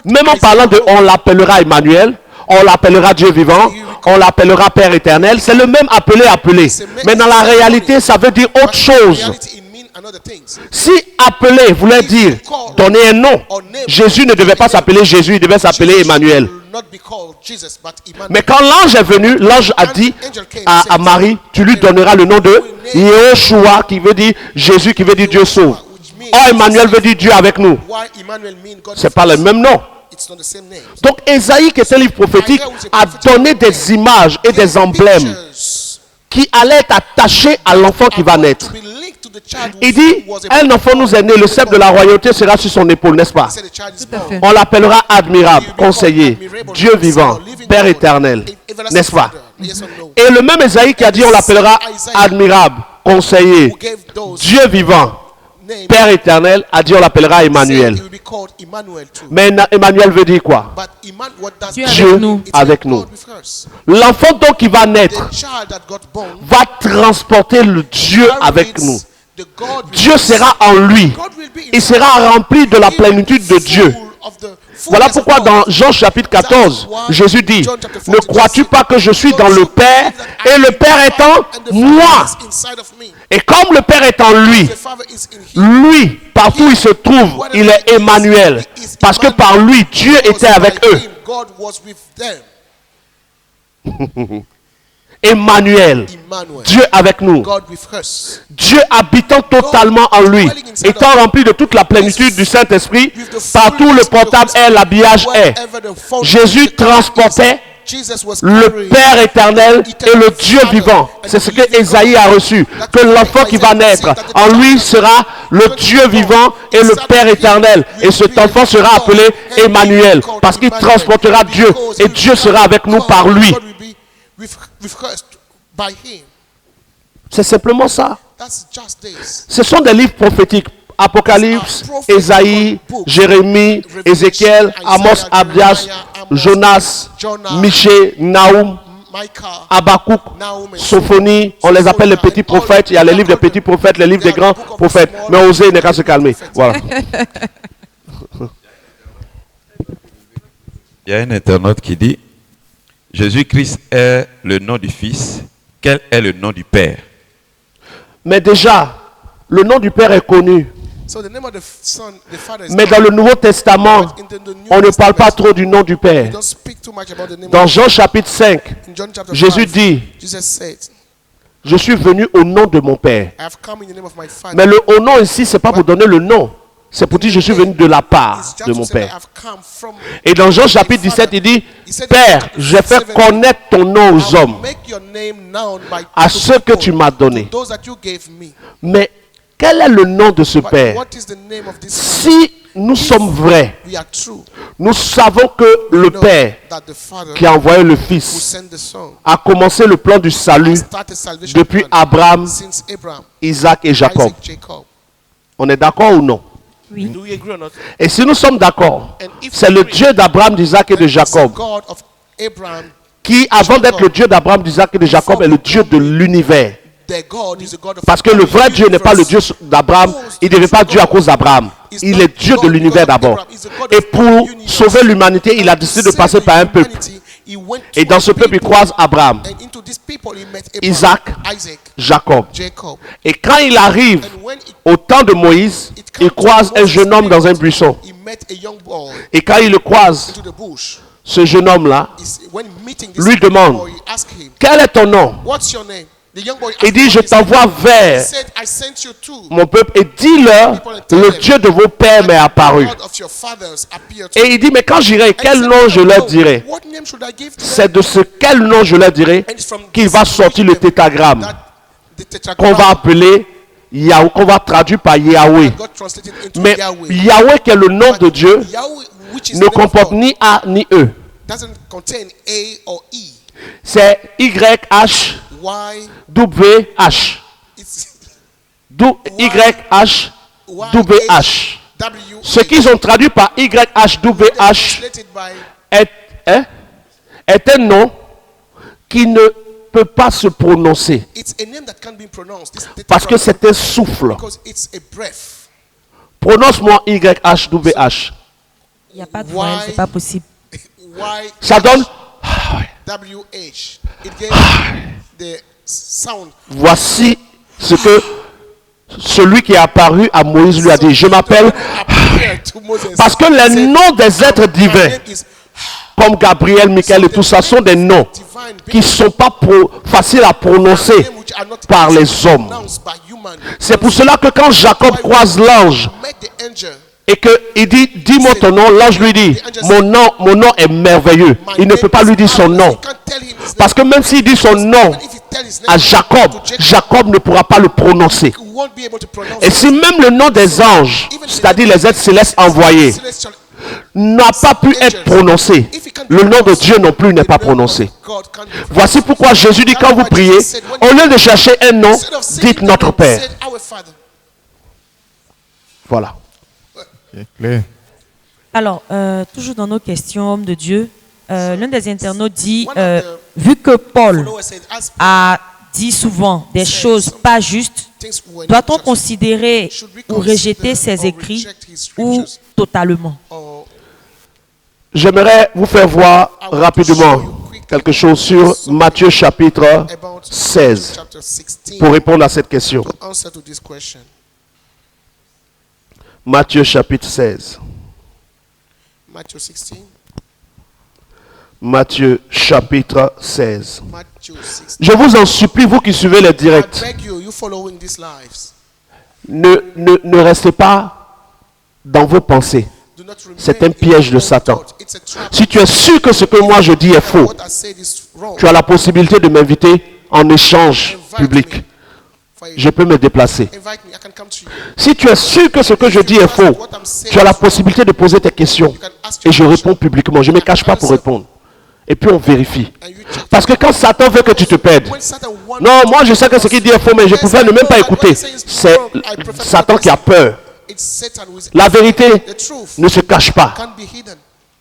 même en parlant de on l'appellera Emmanuel, on l'appellera Dieu vivant, on l'appellera Père éternel, c'est le même appelé. Mais dans la réalité, ça veut dire autre chose. Si appeler voulait dire donner un nom, Jésus ne devait pas s'appeler Jésus, il devait s'appeler Emmanuel. Mais quand l'ange est venu, l'ange a dit à Marie, tu lui donneras le nom de Yehoshua, qui veut dire Jésus, qui veut dire Dieu sauve. Or Emmanuel veut dire Dieu avec nous. C'est pas le même nom. Donc Ésaïe, qui est un livre prophétique, a donné des images et des emblèmes qui allaient être attachés à l'enfant qui va naître. Il dit, un enfant nous est né, le sceptre de la royauté sera sur son épaule, n'est-ce pas? On l'appellera admirable, conseiller, Dieu vivant, Père éternel, n'est-ce pas? Et le même Ésaïe qui a dit on l'appellera admirable, conseiller, Dieu vivant, Père éternel, a dit on l'appellera Emmanuel. Mais Emmanuel veut dire quoi? Dieu avec nous. L'enfant donc qui va naître va transporter le Dieu avec nous. Dieu sera en lui. Il sera rempli de la plénitude de Dieu. Voilà pourquoi dans Jean chapitre 14, Jésus dit, ne crois-tu pas que je suis dans le Père et le Père est en moi? Et comme le Père est en lui, lui, partout où il se trouve, il est Emmanuel. Parce que par lui, Dieu était avec eux. Emmanuel, Dieu avec nous, Dieu habitant totalement en lui, étant rempli de toute la plénitude du Saint-Esprit, partout le portable est, l'habillage est. Jésus transportait le Père éternel et le Dieu vivant. C'est ce que Ésaïe a reçu, que l'enfant qui va naître, en lui sera le Dieu vivant et le Père éternel. Et cet enfant sera appelé Emmanuel, parce qu'il transportera Dieu, et Dieu sera avec nous par lui. C'est simplement ça. Ce sont des livres prophétiques. Apocalypse, Ésaïe, Jérémie, Ézéchiel, Amos, Abdias, Jonas, Michée, Naoum, Habakkuk, Sophonie. On les appelle les petits prophètes. Il y a les livres des petits prophètes, les livres des grands prophètes. Mais Osée n'est qu'à se calmer. Voilà. Il y a un internaute qui dit: Jésus-Christ est le nom du Fils. Quel est le nom du Père? Mais déjà, le nom du Père est connu. Mais dans le Nouveau Testament, on ne parle pas trop du nom du Père. Dans Jean chapitre 5, Jésus dit: je suis venu au nom de mon Père. Mais le au nom ici, ce n'est pas pour donner le nom. C'est pour dire je suis venu de la part de mon Père. Et dans Jean chapitre 17, il dit: Père, je fais connaître ton nom aux hommes, à ceux que tu m'as donnés. Mais quel est le nom de ce Père? Si nous sommes vrais, nous savons que le Père qui a envoyé le Fils a commencé le plan du salut depuis Abraham, Isaac et Jacob. On est d'accord ou non? Oui. Et si nous sommes d'accord, c'est le Dieu d'Abraham, d'Isaac et de Jacob qui, avant d'être le Dieu d'Abraham, d'Isaac et de Jacob, est le Dieu de l'univers. Parce que le vrai Dieu n'est pas le Dieu d'Abraham, il ne devient pas Dieu à cause d'Abraham. Il est Dieu de l'univers d'abord. Et pour sauver l'humanité, il a décidé de passer par un peuple. Et dans ce peuple, il croise Abraham, Isaac, Jacob. Et quand il arrive au temps de Moïse, il croise un jeune homme dans un buisson. Et quand il le croise, ce jeune homme-là lui demande: quel est ton nom? Il dit: je t'envoie vers mon peuple et dis-leur, le Dieu de vos pères m'est apparu. Et il dit: mais quand j'irai, quel nom je leur dirai? C'est de ce quel nom je leur dirai qu'il va sortir le tétragramme qu'on va appeler Yahweh, qu'on va traduire par Yahweh. Mais Yahweh, qui est le nom de Dieu, ne comporte ni A ni E. C'est YH WH. YH WH. Ce qu'ils ont traduit par YHWH est un nom qui ne peut pas se prononcer. Parce que c'est un souffle. Prononce-moi YHWH. Il n'y a pas de voile, c'est pas possible. Ça donne. Voici ce que celui qui est apparu à Moïse lui a dit: je m'appelle. Parce que les noms des êtres divins, comme Gabriel, Michael et tout ça, sont des noms qui ne sont pas faciles à prononcer par les hommes. C'est pour cela que quand Jacob croise l'ange et qu'il dit: dis-moi ton nom, l'ange lui dit: mon nom est merveilleux. Il ne peut pas lui dire son nom. Parce que même s'il dit son nom à Jacob, Jacob ne pourra pas le prononcer. Et si même le nom des anges, c'est-à-dire les êtres célestes envoyés, n'a pas pu être prononcé, le nom de Dieu non plus n'est pas prononcé. Voici pourquoi Jésus dit: quand vous priez, au lieu de chercher un nom, dites notre Père. Voilà. Alors, toujours dans nos questions, homme de Dieu, l'un des internautes dit, vu que Paul a dit souvent des choses pas justes, doit-on considérer ou rejeter ses écrits ou totalement? J'aimerais vous faire voir rapidement quelque chose sur Matthieu chapitre 16 pour répondre à cette question. Matthieu chapitre 16. Matthieu chapitre 16. Je vous en supplie, vous qui suivez les directs, ne restez pas dans vos pensées. C'est un piège de Satan. Si tu es sûr que ce que moi je dis est faux, tu as la possibilité de m'inviter en échange public. Je peux me déplacer. Si tu es sûr que ce que je dis est faux, tu as la possibilité de poser tes questions. Et je réponds publiquement. Je ne me cache pas pour répondre. Et puis on vérifie. Parce que quand Satan veut que tu te perdes, non, moi je sais que ce qu'il dit est faux, mais je pouvais ne même pas écouter. C'est Satan qui a peur. La vérité ne se cache pas.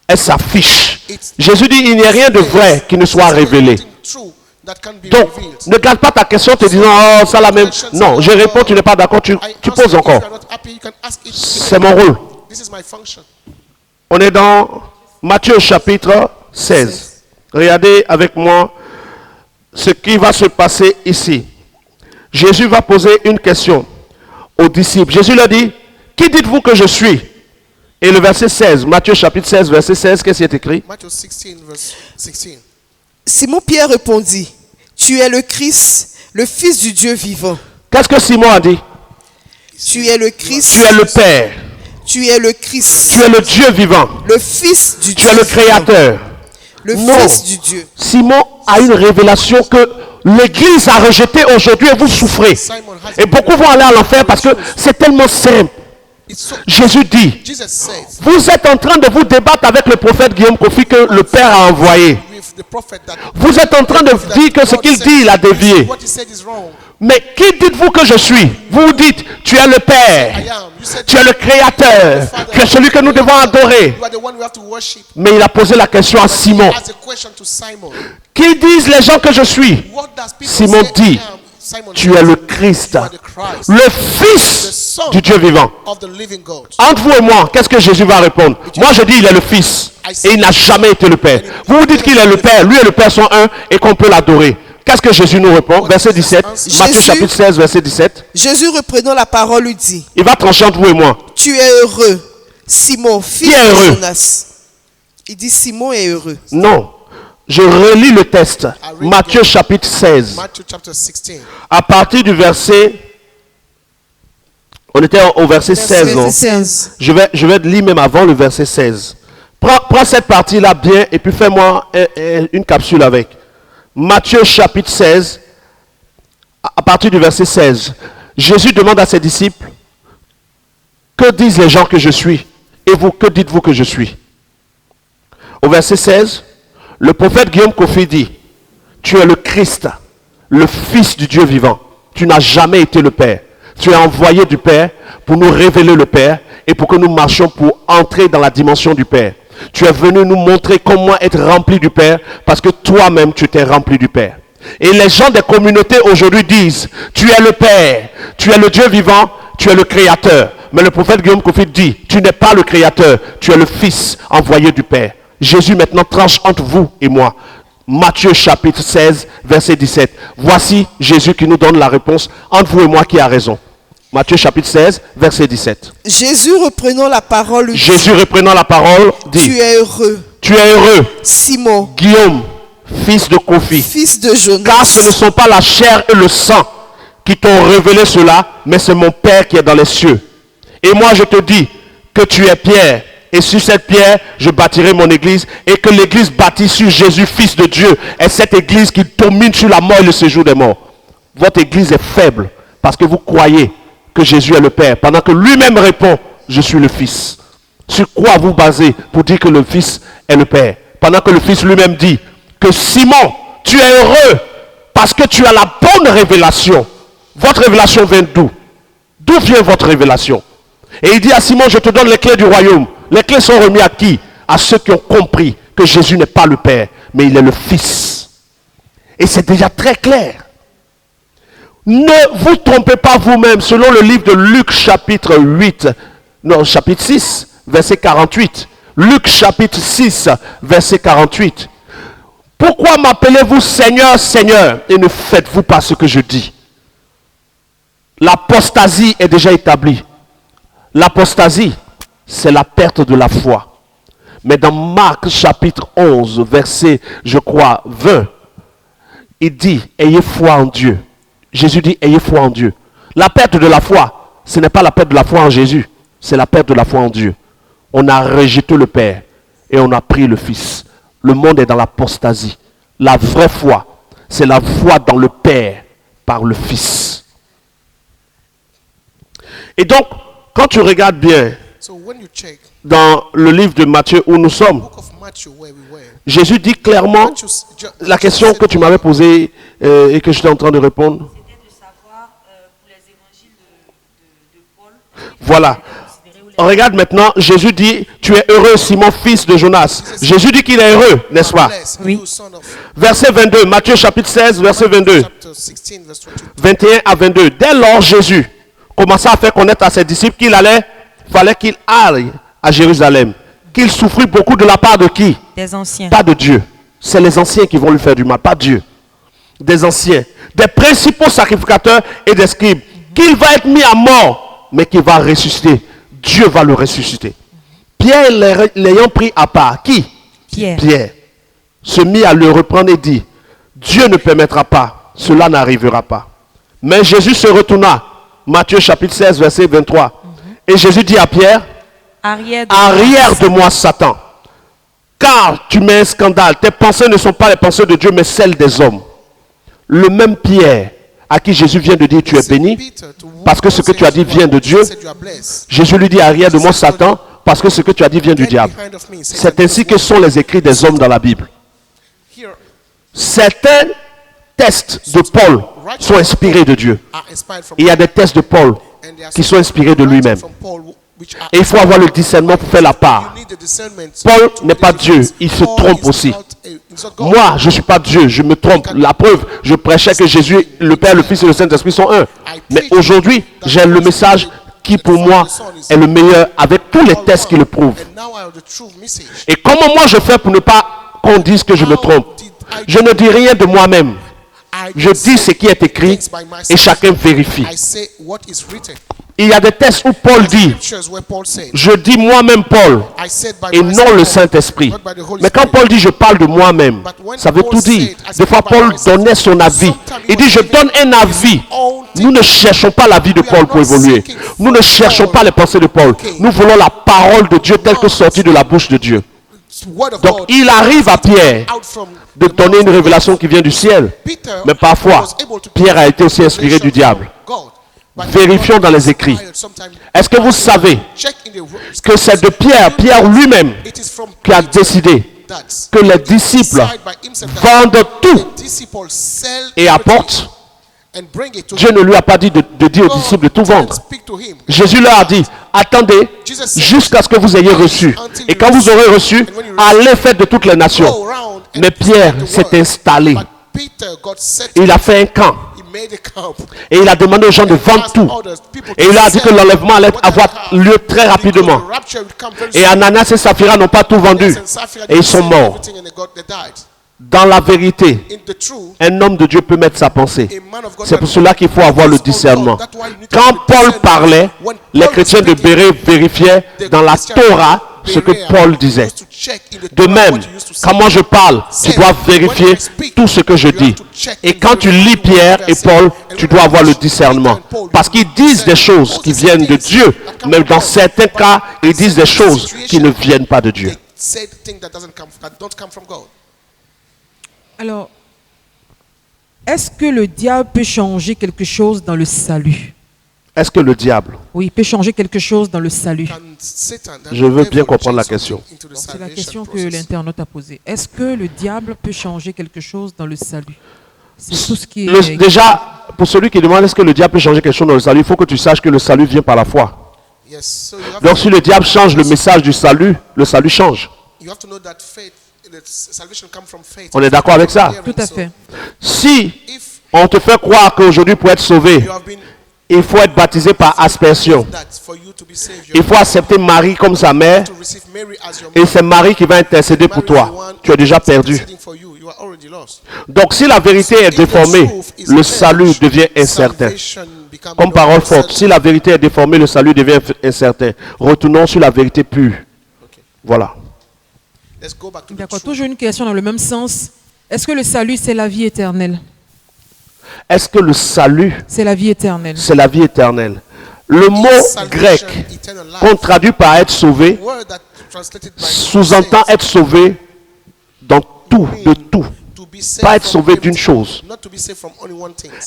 Elle s'affiche. Jésus dit, il n'y a rien de vrai qui ne soit révélé. Donc, ne garde pas ta question te disant, oh, ça la même. Non, je réponds, tu n'es pas d'accord, tu poses encore. C'est mon rôle. On est dans Matthieu chapitre 16. Regardez avec moi ce qui va se passer ici. Jésus va poser une question aux disciples. Jésus leur dit, qui dites-vous que je suis? Et le verset 16, Matthieu chapitre 16, verset 16, qu'est-ce qui est écrit? Simon Pierre répondit, tu es le Christ, le Fils du Dieu vivant. Qu'est-ce que Simon a dit? Tu es le Christ. Tu es le Père. Tu es le Christ. Tu es le Dieu vivant. Le Fils du Dieu. Tu es le Créateur. Le Fils du Dieu. Simon a une révélation que l'Église a rejetée aujourd'hui et vous souffrez. Et beaucoup vont aller à l'enfer parce que c'est tellement simple. Jésus dit, vous êtes en train de vous débattre avec le prophète Guillaume Kofi que le Père a envoyé. Vous êtes en train de dire que ce qu'il dit, il a dévié. Mais qui dites-vous que je suis? Vous dites, tu es le Père, tu es le Créateur, tu es celui que nous devons adorer. Mais il a posé la question à Simon. Qui disent les gens que je suis? Simon dit, tu es le Christ, le Fils du Dieu vivant. Entre vous et moi, qu'est-ce que Jésus va répondre? Moi je dis il est le Fils et il n'a jamais été le Père. Vous vous dites qu'il est le Père, lui et le Père sont un et qu'on peut l'adorer. Qu'est-ce que Jésus nous répond? Verset 17, Matthieu chapitre 16, verset 17. Jésus reprenant la parole lui dit, il va trancher entre vous et moi. Tu es heureux, Simon, fils de Jonas. Il dit Simon est heureux. Non. Je relis le texte. Matthieu chapitre 16. À partir du verset... On était au verset 16. Non? 16. Je vais lire même avant le verset 16. Prends cette partie-là bien et puis fais-moi une capsule avec. Matthieu chapitre 16. À partir du verset 16. Jésus demande à ses disciples, que disent les gens que je suis? Et vous, que dites-vous que je suis? Au verset 16. Le prophète Guillaume Kofi dit, tu es le Christ, le Fils du Dieu vivant. Tu n'as jamais été le Père. Tu es envoyé du Père pour nous révéler le Père et pour que nous marchions pour entrer dans la dimension du Père. Tu es venu nous montrer comment être rempli du Père parce que toi-même tu t'es rempli du Père. Et les gens des communautés aujourd'hui disent, tu es le Père, tu es le Dieu vivant, tu es le Créateur. Mais le prophète Guillaume Kofi dit, tu n'es pas le Créateur, tu es le Fils envoyé du Père. Jésus maintenant tranche entre vous et moi. Matthieu chapitre 16, verset 17. Voici Jésus qui nous donne la réponse entre vous et moi qui a raison. Matthieu chapitre 16, verset 17. Jésus reprenant la parole dit, tu es heureux. Tu es heureux. Simon. Guillaume, fils de Kofi. Fils de Jonas. Car ce ne sont pas la chair et le sang qui t'ont révélé cela, mais c'est mon Père qui est dans les cieux. Et moi je te dis que tu es Pierre. Et sur cette pierre, je bâtirai mon église. Et que l'église bâtie sur Jésus, Fils de Dieu, est cette église qui domine sur la mort et le séjour des morts. Votre église est faible parce que vous croyez que Jésus est le Père. Pendant que lui-même répond, je suis le Fils. Sur quoi vous basez pour dire que le Fils est le Père? Pendant que le Fils lui-même dit que Simon, tu es heureux parce que tu as la bonne révélation. Votre révélation vient d'où? D'où vient votre révélation? Et il dit à Simon, je te donne les clés du royaume. Les clés sont remises à qui? À ceux qui ont compris que Jésus n'est pas le Père, mais il est le Fils. Et c'est déjà très clair. Ne vous trompez pas vous-même, selon le livre de Luc chapitre 6, verset 48. Luc chapitre 6, verset 48. Pourquoi m'appelez-vous Seigneur, Seigneur, et ne faites-vous pas ce que je dis? L'apostasie est déjà établie. L'apostasie, c'est la perte de la foi. Mais dans Marc chapitre 11, verset, je crois, 20, il dit, ayez foi en Dieu. Jésus dit, ayez foi en Dieu. La perte de la foi, ce n'est pas la perte de la foi en Jésus, c'est la perte de la foi en Dieu. On a rejeté le Père et on a pris le Fils. Le monde est dans l'apostasie. La vraie foi, c'est la foi dans le Père par le Fils. Et donc, quand tu regardes bien dans le livre de Matthieu où nous sommes, Jésus dit clairement la question que tu m'avais posée et que j'étais en train de répondre. Voilà. On regarde maintenant, Jésus dit, tu es heureux Simon, fils de Jonas. Jésus dit qu'il est heureux, n'est-ce pas? Oui. Verset 22, Matthieu chapitre 16, verset 22. 21 à 22. Dès lors, Jésus commença à faire connaître à ses disciples qu'il fallait qu'il aille à Jérusalem. Qu'il souffrit beaucoup de la part de qui? Des anciens. Pas de Dieu. C'est les anciens qui vont lui faire du mal, pas Dieu. Des anciens, des principaux sacrificateurs et des scribes. Qu'il va être mis à mort, mais qu'il va ressusciter. Dieu va le ressusciter. Pierre l'ayant pris à part. Qui? Pierre. Se mit à le reprendre et dit, Dieu ne permettra pas, cela n'arrivera pas. Mais Jésus se retourna. Matthieu chapitre 16, verset 23. Et Jésus dit à Pierre, arrière de moi, Satan. Car tu mets un scandale. Tes pensées ne sont pas les pensées de Dieu, mais celles des hommes. Le même Pierre à qui Jésus vient de dire tu es béni, parce que ce que tu as dit vient de Dieu. Jésus lui dit arrière de moi Satan, parce que ce que tu as dit vient du diable. C'est ainsi que sont les écrits des hommes dans la Bible. Certains textes de Paul sont inspirés de Dieu. Il y a des textes de Paul qui sont inspirés de lui-même. Et il faut avoir le discernement pour faire la part. Paul n'est pas Dieu, il se trompe aussi. Moi, je ne suis pas Dieu, je me trompe. La preuve, je prêchais que Jésus, le Père, le Fils et le Saint-Esprit sont un. Mais aujourd'hui, j'ai le message qui pour moi est le meilleur avec tous les textes qui le prouvent. Et comment moi je fais pour ne pas qu'on dise que je me trompe? Je ne dis rien de moi-même. Je dis ce qui est écrit et chacun vérifie. Il y a des textes où Paul dit, je dis moi-même Paul et non le Saint-Esprit. Mais quand Paul dit je parle de moi-même, ça veut tout dire. Des fois Paul donnait son avis. Il dit je donne un avis. Nous ne cherchons pas l'avis de Paul pour évoluer. Nous ne cherchons pas les pensées de Paul. Nous voulons la parole de Dieu telle que sortie de la bouche de Dieu. Donc il arrive à Pierre de donner une révélation qui vient du ciel. Mais parfois, Pierre a été aussi inspiré du diable. Vérifions dans les écrits. Est-ce que vous savez que c'est de Pierre lui-même, qui a décidé que les disciples vendent tout et apportent? Dieu ne lui a pas dit de dire aux disciples de tout vendre. Jésus leur a dit, attendez jusqu'à ce que vous ayez reçu. Et quand vous aurez reçu, allez faire de toutes les nations. Mais Pierre s'est installé. Il a fait un camp. Et il a demandé aux gens de vendre tout. Et il a dit que l'enlèvement allait avoir lieu très rapidement. Et Ananias et Saphira n'ont pas tout vendu. Et ils sont morts. Dans la vérité, un homme de Dieu peut mettre sa pensée. C'est pour cela qu'il faut avoir le discernement. Quand Paul parlait, les chrétiens de Béret vérifiaient dans la Torah ce que Paul disait. De même, quand moi je parle, tu dois vérifier tout ce que je dis. Et quand tu lis Pierre et Paul, tu dois avoir le discernement. Parce qu'ils disent des choses qui viennent de Dieu, mais dans certains cas, ils disent des choses qui ne viennent pas de Dieu. Alors, est-ce que le diable peut changer quelque chose dans le salut? Est-ce que le diable, oui, peut changer quelque chose dans le salut? Je veux bien comprendre la question. C'est la question que l'internaute a posée. Est-ce que le diable peut changer quelque chose dans le salut? C'est tout ce qui est... Déjà, pour celui qui demande est-ce que le diable peut changer quelque chose dans le salut, il faut que tu saches que le salut vient par la foi. Donc si le diable change le message du salut, le salut change. On est d'accord avec ça? Tout à fait. Si on te fait croire qu'aujourd'hui pour être sauvé, il faut être baptisé par aspersion. Il faut accepter Marie comme sa mère. Et c'est Marie qui va intercéder pour toi. Tu es déjà perdu. Donc si la vérité est déformée, le salut devient incertain. Comme parole forte, si la vérité est déformée, le salut devient incertain. Retournons sur la vérité pure. Voilà. D'accord, toujours une question dans le même sens. Est-ce que le salut, c'est la vie éternelle? Est-ce que le salut, c'est la vie éternelle? C'est la vie éternelle. Le mot grec qu'on traduit par être sauvé sous-entend être sauvé dans tout, de tout. Pas être sauvé d'une chose.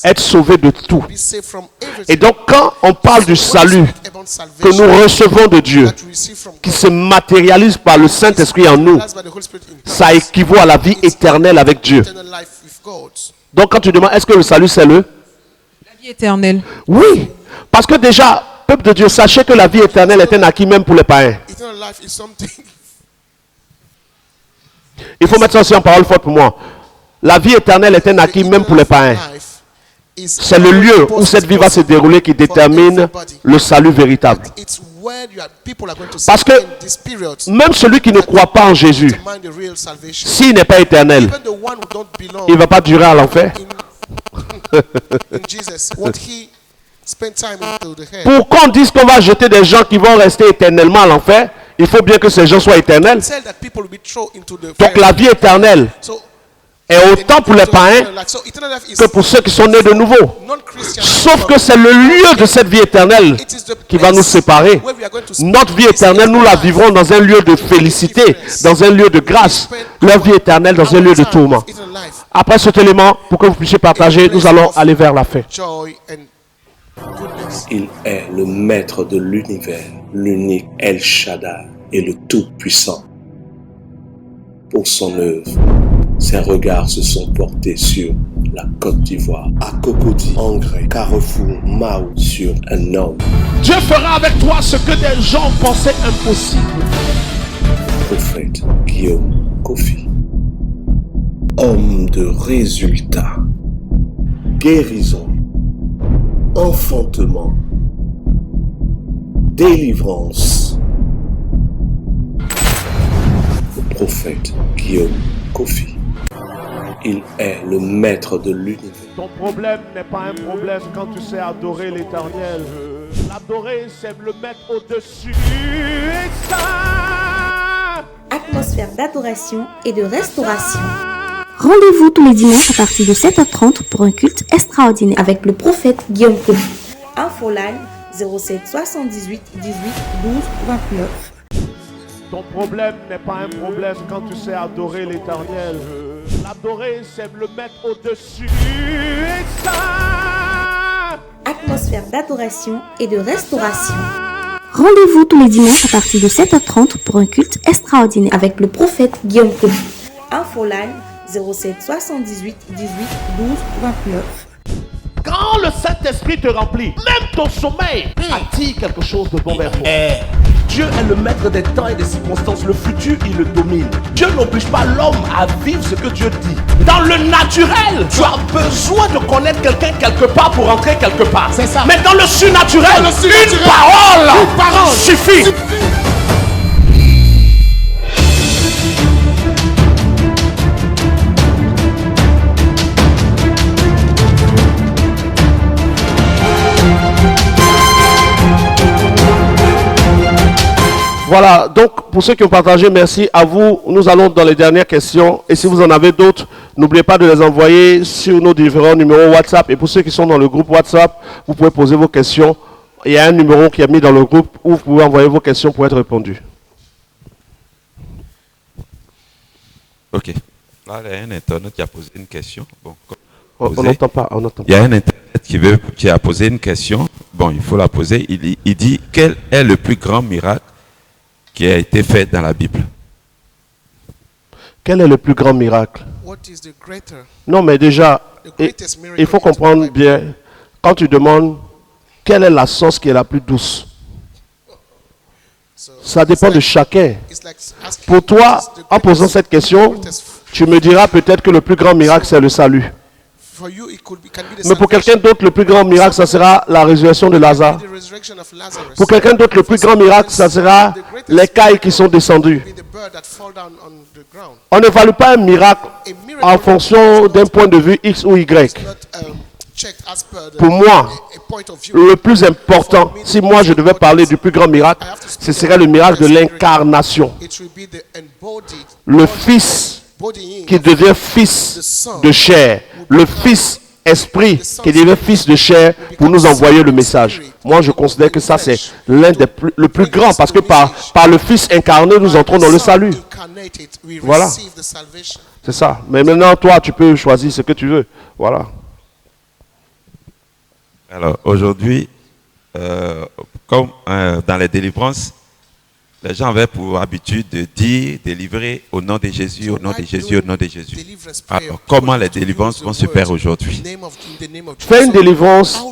Être sauvé de tout. Et donc quand on parle du salut que nous recevons de Dieu, qui se matérialise par le Saint-Esprit en nous, ça équivaut à la vie éternelle avec Dieu. Donc quand tu demandes, est-ce que le salut c'est la vie éternelle? Oui, parce que déjà, peuple de Dieu, sachez que la vie éternelle est un acquis même pour les païens. Il faut mettre ça aussi en parole forte pour moi. La vie éternelle est un acquis même pour les païens. C'est le lieu où cette vie va se dérouler qui détermine le salut véritable. Parce que même celui qui ne croit pas en Jésus, s'il n'est pas éternel, il ne va pas durer à l'enfer. Pour qu'on dise qu'on va jeter des gens qui vont rester éternellement à l'enfer, il faut bien que ces gens soient éternels. Donc la vie éternelle est autant pour les païens que pour ceux qui sont nés de nouveau. Sauf que c'est le lieu de cette vie éternelle qui va nous séparer. Notre vie éternelle, nous la vivrons dans un lieu de félicité, dans un lieu de grâce. Leur vie éternelle dans un lieu de tourment. Après cet élément, pour que vous puissiez partager, nous allons aller vers la fin. Il est le maître de l'univers, l'unique El Shaddai et le Tout-Puissant. Pour son œuvre, ses regards se sont portés sur la Côte d'Ivoire, à Cocody, Angré, Carrefour, Mao, sur un homme. Dieu fera avec toi ce que des gens pensaient impossible. Prophète Guillaume Kofi. Homme de résultats, guérison, enfantement, délivrance. Le prophète Guillaume Kofi. Il est le maître de l'univers. Ton problème n'est pas un problème quand tu sais adorer l'Éternel. L'adorer, c'est le mettre au-dessus. Atmosphère d'adoration et de restauration. Rendez-vous tous les dimanches à partir de 7h30 pour un culte extraordinaire avec le prophète Guillaume Kofi. Infoline 07 78 18 12 29. Ton problème n'est pas un problème quand tu sais adorer l'Éternel. L'adorer, c'est le mettre au-dessus. Atmosphère d'adoration et de restauration. Rendez-vous tous les dimanches à partir de 7h30 pour un culte extraordinaire avec le prophète Guillaume Kofi. Infoline 07 78 18 12 29. Quand le Saint-Esprit te remplit, même ton sommeil attire quelque chose de bon vers toi. Dieu est le maître des temps et des circonstances. Le futur, il le domine. Dieu n'oblige pas l'homme à vivre ce que Dieu dit. Dans le naturel, tu as besoin de connaître quelqu'un quelque part pour entrer quelque part. C'est ça. Mais dans le surnaturel, une parole suffit. Voilà, donc pour ceux qui ont partagé, merci à vous. Nous allons dans les dernières questions. Et si vous en avez d'autres, n'oubliez pas de les envoyer sur nos différents numéros WhatsApp. Et pour ceux qui sont dans le groupe WhatsApp, vous pouvez poser vos questions. Il y a un numéro qui est mis dans le groupe où vous pouvez envoyer vos questions pour être répondues. Ok. Là, il y a un internaute qui a posé une question. Bon, on n'entend pas. Il y a un internaute qui a posé une question. Bon, il faut la poser. Il dit, quel est le plus grand miracle qui a été fait dans la Bible? Quel est le plus grand miracle? Non, mais déjà, il faut comprendre bien, quand tu demandes quelle est la sauce qui est la plus douce, ça dépend de chacun. Pour toi, en posant cette question, tu me diras peut-être que le plus grand miracle, c'est le salut. Mais pour quelqu'un d'autre, le plus grand miracle, ça sera la résurrection de Lazare. Pour quelqu'un d'autre, le plus grand miracle, ça sera les cailles qui sont descendues. On n'évalue pas un miracle en fonction d'un point de vue X ou Y. Pour moi, le plus important, si moi je devais parler du plus grand miracle, ce serait le miracle de l'incarnation. Le Fils qui devient fils de chair. Le Fils esprit qui devient fils de chair pour nous envoyer le message. Moi, je considère que ça, c'est le plus grand parce que par le Fils incarné, nous entrons dans le salut. Voilà. C'est ça. Mais maintenant, toi, tu peux choisir ce que tu veux. Voilà. Alors, aujourd'hui, comme dans les délivrances, les gens avaient pour habitude de dire, délivrer au nom de Jésus, au nom de Jésus, au nom de Jésus. Alors, comment les délivrances vont se faire aujourd'hui? Faire une délivrance,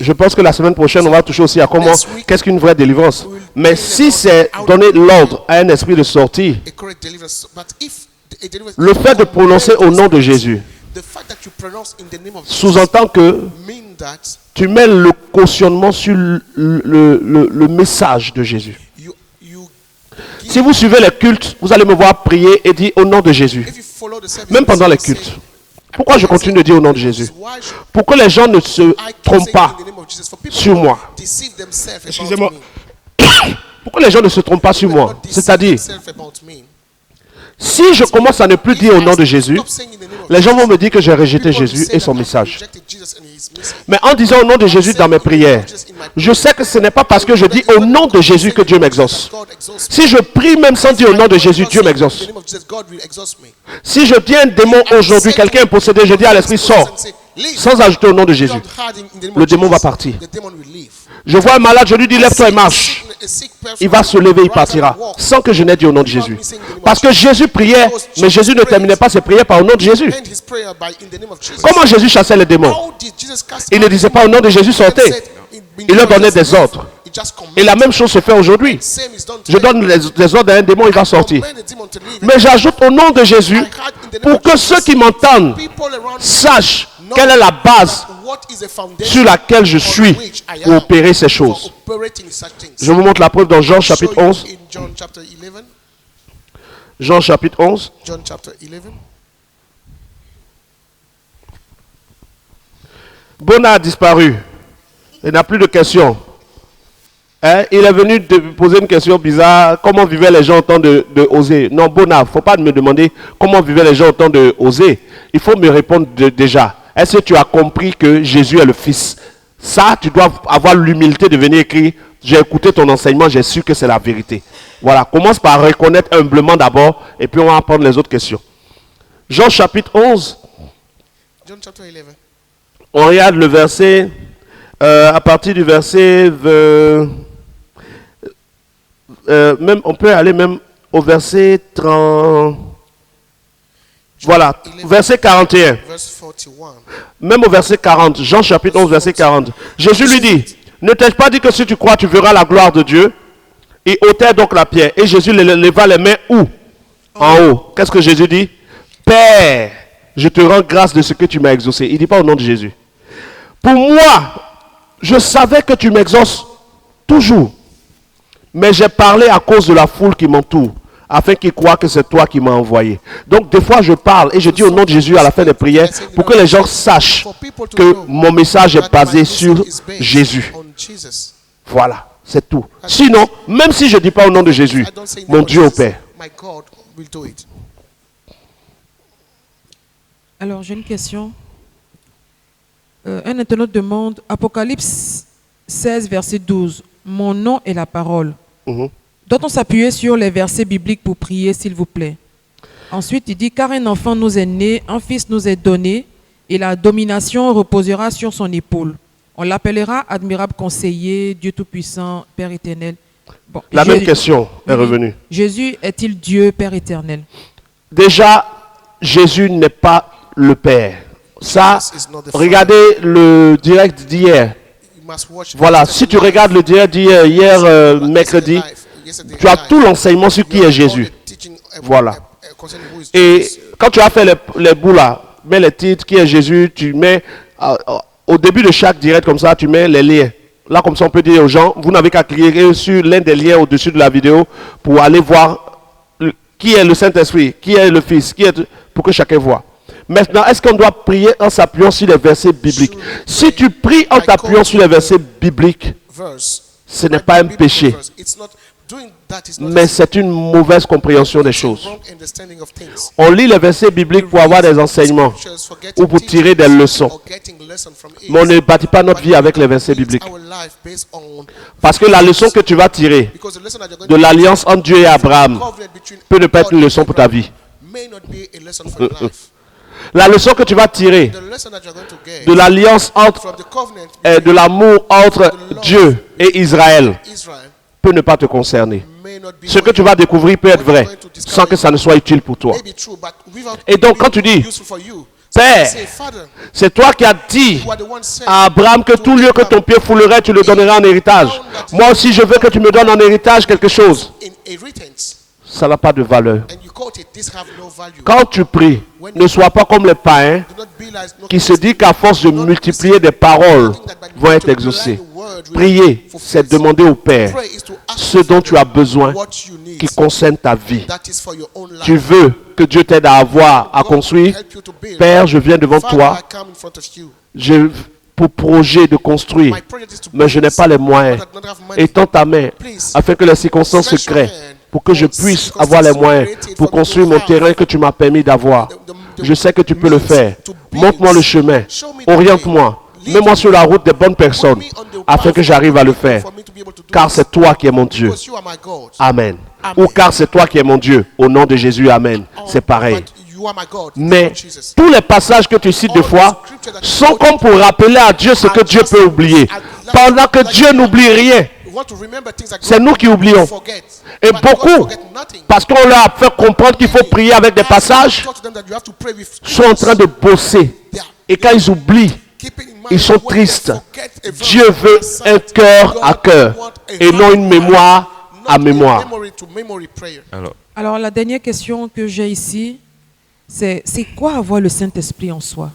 je pense que la semaine prochaine, on va toucher aussi à comment, qu'est-ce qu'une vraie délivrance. Mais si c'est donner l'ordre à un esprit de sortir, le fait de prononcer au nom de Jésus sous-entend que tu mets le cautionnement sur le message de Jésus. Si vous suivez les cultes, vous allez me voir prier et dire au nom de Jésus. Même pendant les cultes. Pourquoi je continue de dire au nom de Jésus? Pour que les gens ne se trompent pas sur moi. Excusez-moi. Pourquoi les gens ne se trompent pas sur moi? C'est-à-dire, si je commence à ne plus dire au nom de Jésus, les gens vont me dire que j'ai rejeté Jésus et son message. Mais en disant au nom de Jésus dans mes prières, je sais que ce n'est pas parce que je dis au nom de Jésus que Dieu m'exauce. Si je prie même sans dire au nom de Jésus, Dieu m'exauce. Si je dis un démon aujourd'hui, quelqu'un est possédé, je dis à l'esprit sors, sans ajouter au nom de Jésus, le démon va partir. Je vois un malade, je lui dis lève-toi et marche. Il va se lever, il partira, sans que je n'ai dit au nom de Jésus. Parce que Jésus priait, mais Jésus ne terminait pas ses prières par au nom de Jésus. Comment Jésus chassait les démons? Il ne disait pas au nom de Jésus sortez. Il leur donnait des ordres. Et la même chose se fait aujourd'hui. Je donne les ordres à un démon, il va sortir. Mais j'ajoute au nom de Jésus pour que ceux qui m'entendent sachent quelle est la base sur laquelle je suis pour opérer ces choses. Je vous montre la preuve dans Jean chapitre 11. Jean chapitre 11. Bona a disparu. Il n'a plus de questions. Hein? Il est venu de poser une question bizarre. Comment vivaient les gens au temps de oser? Non, Bona, il ne faut pas me demander comment vivaient les gens au temps de oser. Il faut me répondre déjà. Est-ce que tu as compris que Jésus est le Fils? Ça, tu dois avoir l'humilité de venir écrire. J'ai écouté ton enseignement, j'ai su que c'est la vérité. Voilà, commence par reconnaître humblement d'abord et puis on va prendre les autres questions. Jean chapitre 11. On regarde le verset, à partir du verset, même, on peut aller même au verset 30. Voilà, verset 41. Même au verset 40, Jean chapitre 11, verset 40. Jésus lui dit, ne t'ai-je pas dit que si tu crois, tu verras la gloire de Dieu? Et ôtait donc la pierre. Et Jésus leva les mains où? En haut. Qu'est-ce que Jésus dit? Père, je te rends grâce de ce que tu m'as exaucé. Il ne dit pas au nom de Jésus. Pour moi, je savais que tu m'exauces toujours. Mais j'ai parlé à cause de la foule qui m'entoure, afin qu'ils croient que c'est toi qui m'as envoyé. Donc des fois je parle et je dis au nom de Jésus à la fin des prières pour que les gens sachent que mon message est basé sur Jésus. Voilà, c'est tout. Sinon, même si je ne dis pas au nom de Jésus, mon Dieu opère. Alors j'ai une question. Un internaute demande, Apocalypse 16, verset 12, mon nom est la parole. Doit-on s'appuyer sur les versets bibliques pour prier, s'il vous plaît? Ensuite, il dit, car un enfant nous est né, un fils nous est donné, et la domination reposera sur son épaule. On l'appellera admirable conseiller, Dieu tout-puissant, Père éternel. Bon, la même question est revenue. Jésus est-il Dieu, Père éternel? Déjà, Jésus n'est pas le Père. Ça, regardez le direct d'hier. Voilà, si tu regardes le direct d'hier, mercredi, tu as tout l'enseignement sur qui est Jésus. Voilà. Et quand tu as fait les bouts là, mets les titres, qui est Jésus, tu mets au début de chaque direct comme ça, tu mets les liens. Là, comme ça, on peut dire aux gens, vous n'avez qu'à cliquer sur l'un des liens au-dessus de la vidéo pour aller voir qui est le Saint-Esprit, qui est le Fils, pour que chacun voit. Maintenant, est-ce qu'on doit prier en s'appuyant sur les versets bibliques? Si tu pries en t'appuyant sur les versets bibliques, ce n'est pas un péché, mais c'est une mauvaise compréhension des choses. On lit les versets bibliques pour avoir des enseignements ou pour tirer des leçons. Mais on ne bâtit pas notre vie avec les versets bibliques. Parce que la leçon que tu vas tirer de l'alliance entre Dieu et Abraham peut ne pas être une leçon pour ta vie. La leçon que tu vas tirer de l'alliance de l'amour entre Dieu et Israël peut ne pas te concerner. Ce que tu vas découvrir peut être vrai sans que ça ne soit utile pour toi. Et donc quand tu dis, Père, c'est toi qui as dit à Abraham que tout lieu que ton pied foulerait, tu le donneras en héritage. Moi aussi, je veux que tu me donnes en héritage quelque chose. Ça n'a pas de valeur. Quand tu pries, ne sois pas comme les païens qui se disent qu'à force de multiplier des paroles vont être exaucées. Prier, c'est demander au Père ce dont tu as besoin qui concerne ta vie. Tu veux que Dieu t'aide à construire. Père, je viens devant toi. J'ai pour projet de construire, mais je n'ai pas les moyens. Étends ta main afin que les circonstances se créent pour que je puisse avoir les moyens pour construire mon terrain que tu m'as permis d'avoir. Je sais que tu peux le faire. Montre-moi le chemin. Oriente-moi. Mets-moi sur la route des bonnes personnes afin que j'arrive à le faire. Car c'est toi qui es mon Dieu. Amen. Ou car c'est toi qui es mon Dieu. Au nom de Jésus, amen. C'est pareil. Mais tous les passages que tu cites deux fois sont comme pour rappeler à Dieu ce que Dieu peut oublier. Pendant que Dieu n'oublie rien. C'est nous qui oublions. Et beaucoup, parce qu'on leur a fait comprendre qu'il faut prier avec des passages, sont en train de bosser. Et quand ils oublient, ils sont tristes. Dieu veut un cœur à cœur et non une mémoire à mémoire. Alors la dernière question que j'ai ici, c'est quoi avoir le Saint-Esprit en soi?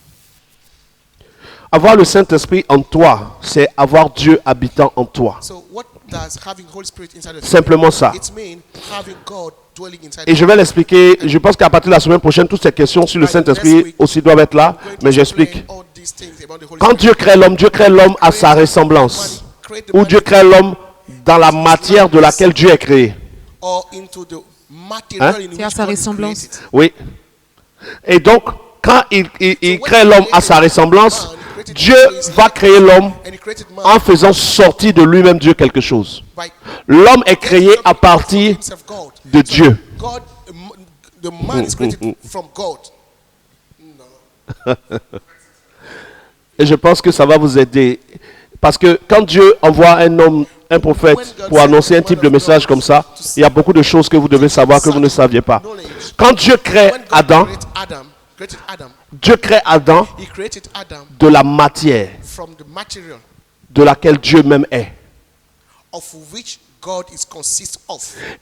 Avoir le Saint-Esprit en toi, c'est avoir Dieu habitant en toi. Simplement ça. Et je vais l'expliquer. Je pense qu'à partir de la semaine prochaine, toutes ces questions sur le Saint-Esprit aussi doivent être là. Mais j'explique. Quand Dieu crée l'homme à sa ressemblance. Ou Dieu crée l'homme dans la matière de laquelle Dieu est créé. Hein? C'est à sa ressemblance. Oui. Et donc, quand il crée l'homme à sa ressemblance, Dieu va créer l'homme en faisant sortir de lui-même Dieu quelque chose. L'homme est créé à partir de Dieu. Et je pense que ça va vous aider. Parce que quand Dieu envoie un homme, un prophète, pour annoncer un type de message comme ça, il y a beaucoup de choses que vous devez savoir que vous ne saviez pas. Quand Dieu crée Adam, Dieu crée Adam de la matière de laquelle Dieu même est.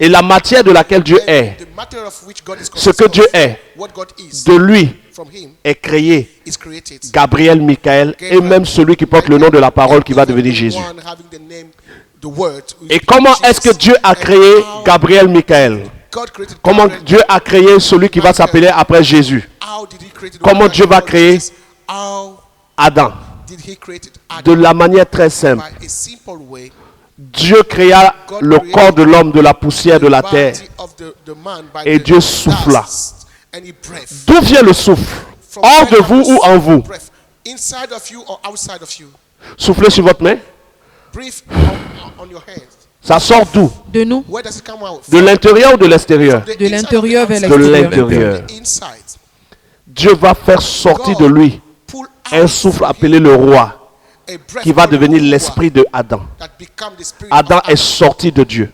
Et la matière de laquelle Dieu est, ce que Dieu est, de lui est créé Gabriel, Michael et même celui qui porte le nom de la parole qui va devenir Jésus. Et comment est-ce que Dieu a créé Gabriel, Michael? Comment Dieu a créé celui qui va s'appeler après Jésus? Comment Dieu va créer Adam? De la manière très simple. Dieu créa le corps de l'homme de la poussière de la terre. Et Dieu souffla. D'où vient le souffle? Hors de vous ou en vous? Soufflez sur votre main. Ça sort d'où? De nous. De l'intérieur ou de l'extérieur? De l'intérieur vers De l'extérieur. l'intérieur. Dieu va faire sortir de lui un souffle appelé le roi qui va devenir l'esprit de Adam. Adam est sorti de Dieu.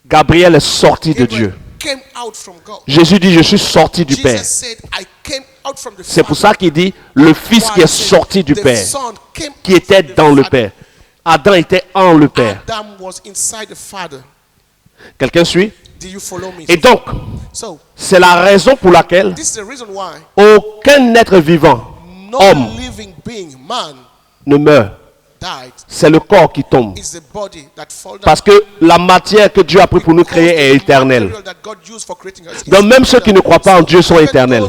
Gabriel est sorti de Dieu. Jésus dit, je suis sorti du Père. C'est pour ça qu'il dit, le Fils qui est sorti du Père, qui était dans le Père. Adam était en le Père. Quelqu'un suit? Et donc, c'est la raison pour laquelle aucun être vivant, homme, ne meurt. C'est le corps qui tombe. Parce que la matière que Dieu a pris pour nous créer est éternelle. Donc même ceux qui ne croient pas en Dieu sont éternels.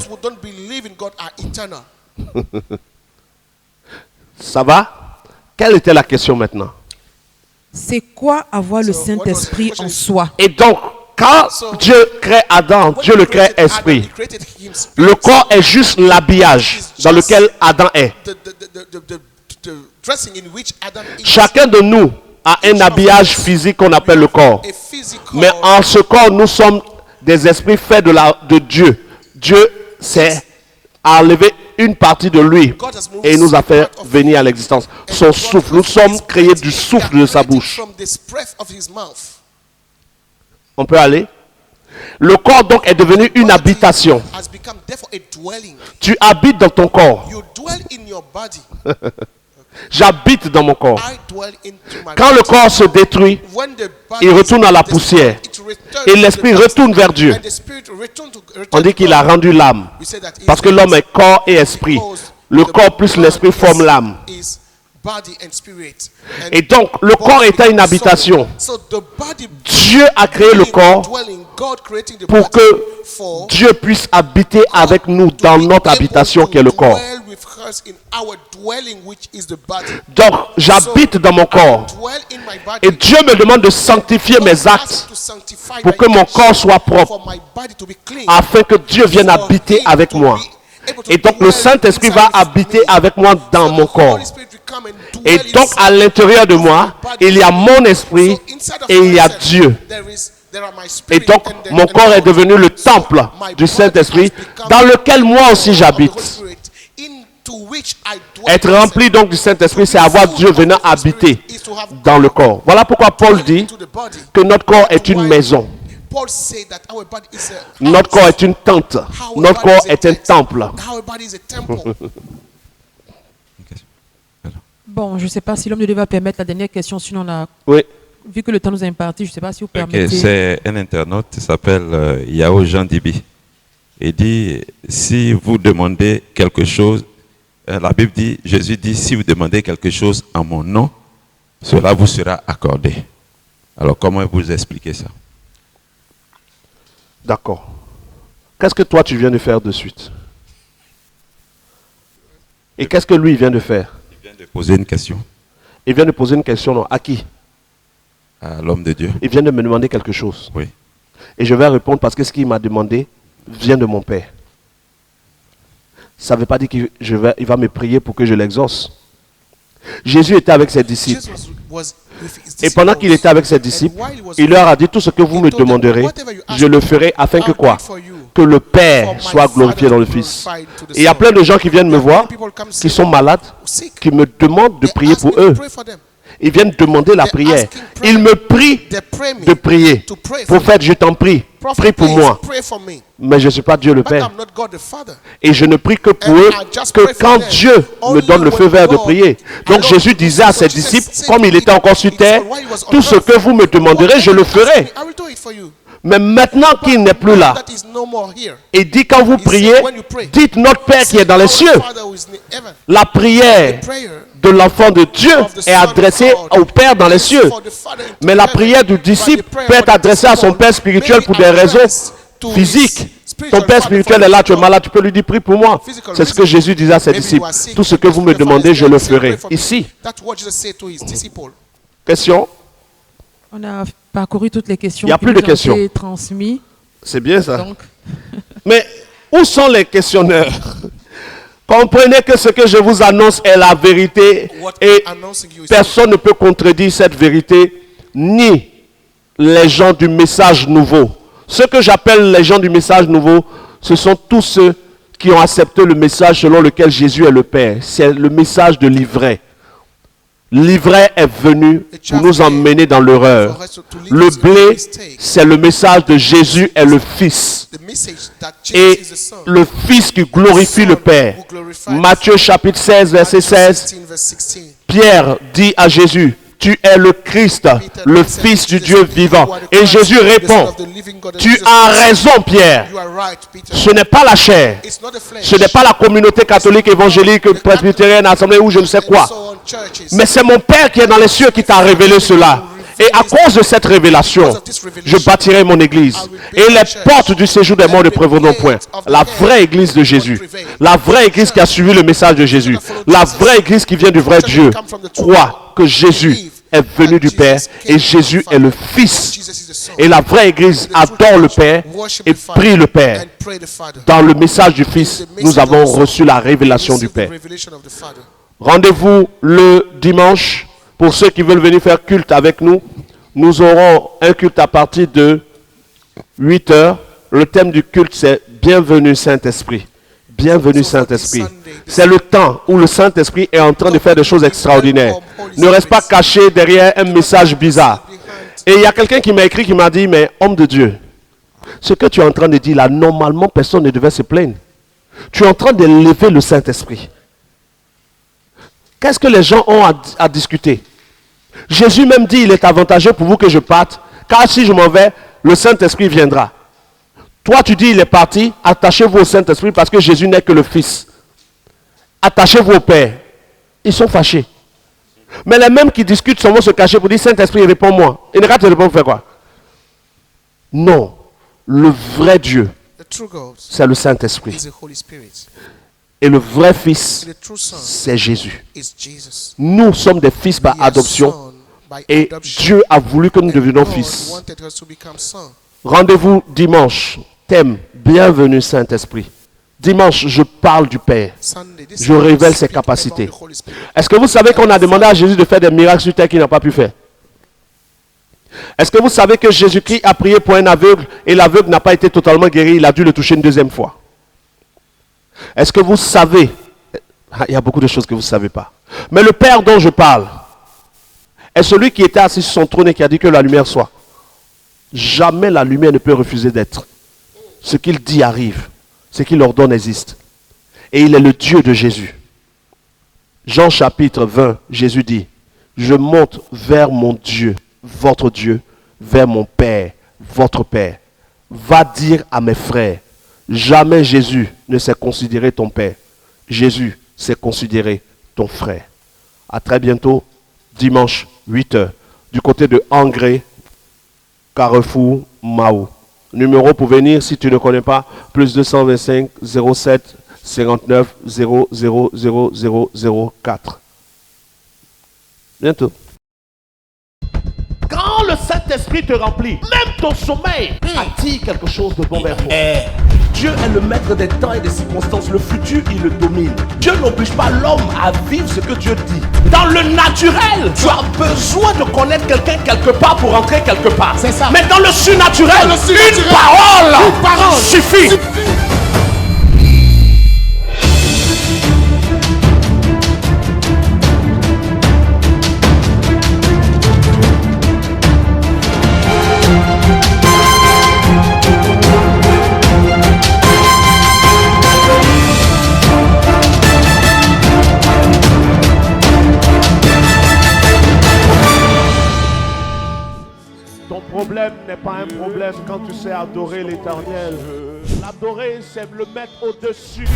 Ça va? Quelle était la question maintenant? C'est quoi avoir le Saint-Esprit en soi? Et donc, quand Dieu crée Adam, Dieu le crée esprit. Le corps est juste l'habillage dans lequel Adam est. Chacun de nous a un habillage physique qu'on appelle le corps. Mais en ce corps, nous sommes des esprits faits de Dieu. Dieu a enlevé une partie de lui et nous a fait venir à l'existence. Son souffle, nous sommes créés du souffle de sa bouche. On peut aller? Le corps donc est devenu une habitation. Tu habites dans ton corps. J'habite dans mon corps. Quand le corps se détruit, il retourne à la poussière. Et l'esprit retourne vers Dieu. On dit qu'il a rendu l'âme. Parce que l'homme est corps et esprit. Le corps plus l'esprit forme l'âme. Et donc, le corps étant une habitation, Dieu a créé le corps pour que Dieu puisse habiter avec nous dans notre habitation qui est le corps. Donc, j'habite dans mon corps. Et Dieu me demande de sanctifier mes actes pour que mon corps soit propre, afin que Dieu vienne habiter avec moi. Et donc, le Saint-Esprit va habiter avec moi dans mon corps. Et donc, à l'intérieur de moi, il y a mon esprit et il y a Dieu. Et donc, mon corps est devenu le temple du Saint-Esprit dans lequel moi aussi j'habite. Être rempli donc du Saint-Esprit, c'est avoir Dieu venant habiter dans le corps. Voilà pourquoi Paul dit que notre corps est une maison. Notre corps est une tente. Notre corps est un temple. Bon, je ne sais pas si l'homme de Dieu va permettre la dernière question, sinon on a... Oui. Vu que le temps nous est imparti, je ne sais pas si vous permettez... C'est un internaute qui s'appelle Yao Jean Dibi. Il dit, si vous demandez quelque chose, la Bible dit, Jésus dit, si vous demandez quelque chose en mon nom, cela vous sera accordé. Alors, comment vous expliquez ça? D'accord. Qu'est-ce que toi tu viens de faire de suite? Et qu'est-ce que lui vient de faire? Il vient de poser une question. Il vient de poser une question, non? À qui? À l'homme de Dieu. Il vient de me demander quelque chose. Oui. Et je vais répondre parce que ce qu'il m'a demandé vient de mon Père. Ça ne veut pas dire qu'il va me prier pour que je l'exauce. Jésus était avec ses disciples. Et pendant qu'il était avec ses disciples, il leur a dit, tout ce que vous me demanderez, je le ferai afin que quoi? Que le Père soit glorifié dans le Fils. Et il y a plein de gens qui viennent me voir, qui sont malades, qui me demandent de prier pour eux. Ils viennent demander la prière. Ils me prient de prier. Prophète, je t'en prie, prie pour moi. Mais je ne suis pas Dieu le Père. Et je ne prie que pour eux, que quand Dieu me donne le feu vert de prier. Donc Jésus disait à ses disciples, comme il était encore sur terre, tout ce que vous me demanderez, je le ferai. Mais maintenant qu'il n'est plus là, il dit quand vous priez, dites notre Père qui est dans les cieux. La prière de l'enfant de Dieu est adressée au Père dans les cieux. Mais la prière du disciple peut être adressée à son Père spirituel pour des raisons physiques. Ton Père spirituel est là, tu es malade, tu peux lui dire prie pour moi. C'est ce que Jésus disait à ses disciples. Tout ce que vous me demandez, je le ferai. Ici. Question? On a parcouru toutes les questions. Il n'y a plus de questions. Transmis. C'est bien ça. Donc... Mais où sont les questionneurs? Comprenez que ce que je vous annonce est la vérité et personne ne peut contredire cette vérité, ni les gens du message nouveau. Ce que j'appelle les gens du message nouveau, ce sont tous ceux qui ont accepté le message selon lequel Jésus est le Père. C'est le message de l'ivraie. L'ivraie est venu pour nous emmener dans l'erreur. Le blé, c'est le message de Jésus est le Fils. Et le Fils qui glorifie le Père. Matthieu chapitre 16, verset 16. Pierre dit à Jésus, tu es le Christ, le Fils du Dieu vivant. Et Jésus répond, tu as raison, Pierre. Ce n'est pas la chair, ce n'est pas la communauté catholique, évangélique, presbytérienne, assemblée ou je ne sais quoi. Mais c'est mon Père qui est dans les cieux qui t'a révélé cela. Et à cause de cette révélation, je bâtirai mon église. Et les portes du séjour des morts ne prévaudront point. La vraie église de Jésus. La vraie église qui a suivi le message de Jésus. La vraie église qui vient du vrai Dieu. Croit que Jésus est venu du Père et Jésus est le Fils. Et la vraie église adore le Père et prie le Père. Dans le message du Fils, nous avons reçu la révélation du Père. Rendez-vous le dimanche. Pour ceux qui veulent venir faire culte avec nous, nous aurons un culte à partir de 8 heures. Le thème du culte, c'est Bienvenue Saint-Esprit. Bienvenue Saint-Esprit. C'est le temps où le Saint-Esprit est en train de faire des choses extraordinaires. Ne reste pas caché derrière un message bizarre. Et il y a quelqu'un qui m'a écrit, qui m'a dit, mais homme de Dieu, ce que tu es en train de dire là, normalement, personne ne devait se plaindre. Tu es en train d'élever le Saint-Esprit. Qu'est-ce que les gens ont à discuter? Jésus même dit, il est avantageux pour vous que je parte, car si je m'en vais, le Saint-Esprit viendra. Toi, tu dis, il est parti, attachez-vous au Saint-Esprit parce que Jésus n'est que le Fils. Attachez-vous au Père. Ils sont fâchés. Mais les mêmes qui discutent vont se cacher pour dire, Saint-Esprit, réponds-moi. Il n'a qu'à te répondre, faire quoi? Non. Le vrai Dieu, c'est le Saint-Esprit. Et le vrai Fils, c'est Jésus. Nous sommes des fils par adoption. Et Dieu a voulu que nous devenions fils. Rendez-vous dimanche. Thème, bienvenue Saint-Esprit. Dimanche, je parle du Père. Je révèle ses capacités. Est-ce que vous savez qu'on a demandé à Jésus de faire des miracles sur terre qu'il n'a pas pu faire? Est-ce que vous savez que Jésus-Christ a prié pour un aveugle et l'aveugle n'a pas été totalement guéri, il a dû le toucher une deuxième fois? Est-ce que vous savez, il y a beaucoup de choses que vous ne savez pas, mais le Père dont je parle est celui qui était assis sur son trône et qui a dit que la lumière soit. Jamais la lumière ne peut refuser d'être. Ce qu'il dit arrive, ce qu'il ordonne existe. Et il est le Dieu de Jésus. Jean chapitre 20, Jésus dit, je monte vers mon Dieu, votre Dieu, vers mon Père, votre Père. Va dire à mes frères, jamais Jésus ne s'est considéré ton Père. Jésus s'est considéré ton frère. À très bientôt, dimanche 8h, du côté de Angré, Carrefour, Mao. Numéro pour venir, si tu ne connais pas, plus 225 07 59 00 004. Bientôt. Quand le Saint-Esprit te remplit, même ton sommeil attire quelque chose de bon vers toi. Dieu est le maître des temps et des circonstances. Le futur, il le domine. Dieu n'oblige pas l'homme à vivre ce que Dieu dit. Dans le naturel, tu as besoin de connaître quelqu'un quelque part pour entrer quelque part. C'est ça. Mais dans le surnaturel, une parole suffit. Le problème n'est pas un problème quand tu sais adorer l'Éternel. L'adorer, c'est le mettre au-dessus.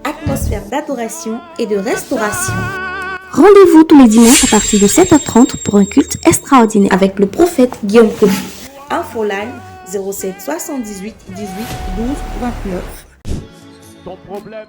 Atmosphère d'adoration et de restauration. Rendez-vous tous les dimanches à partir de 7h30 pour un culte extraordinaire avec le prophète Guillaume Kobi. Infoline 07 78 18 12 29. Ton problème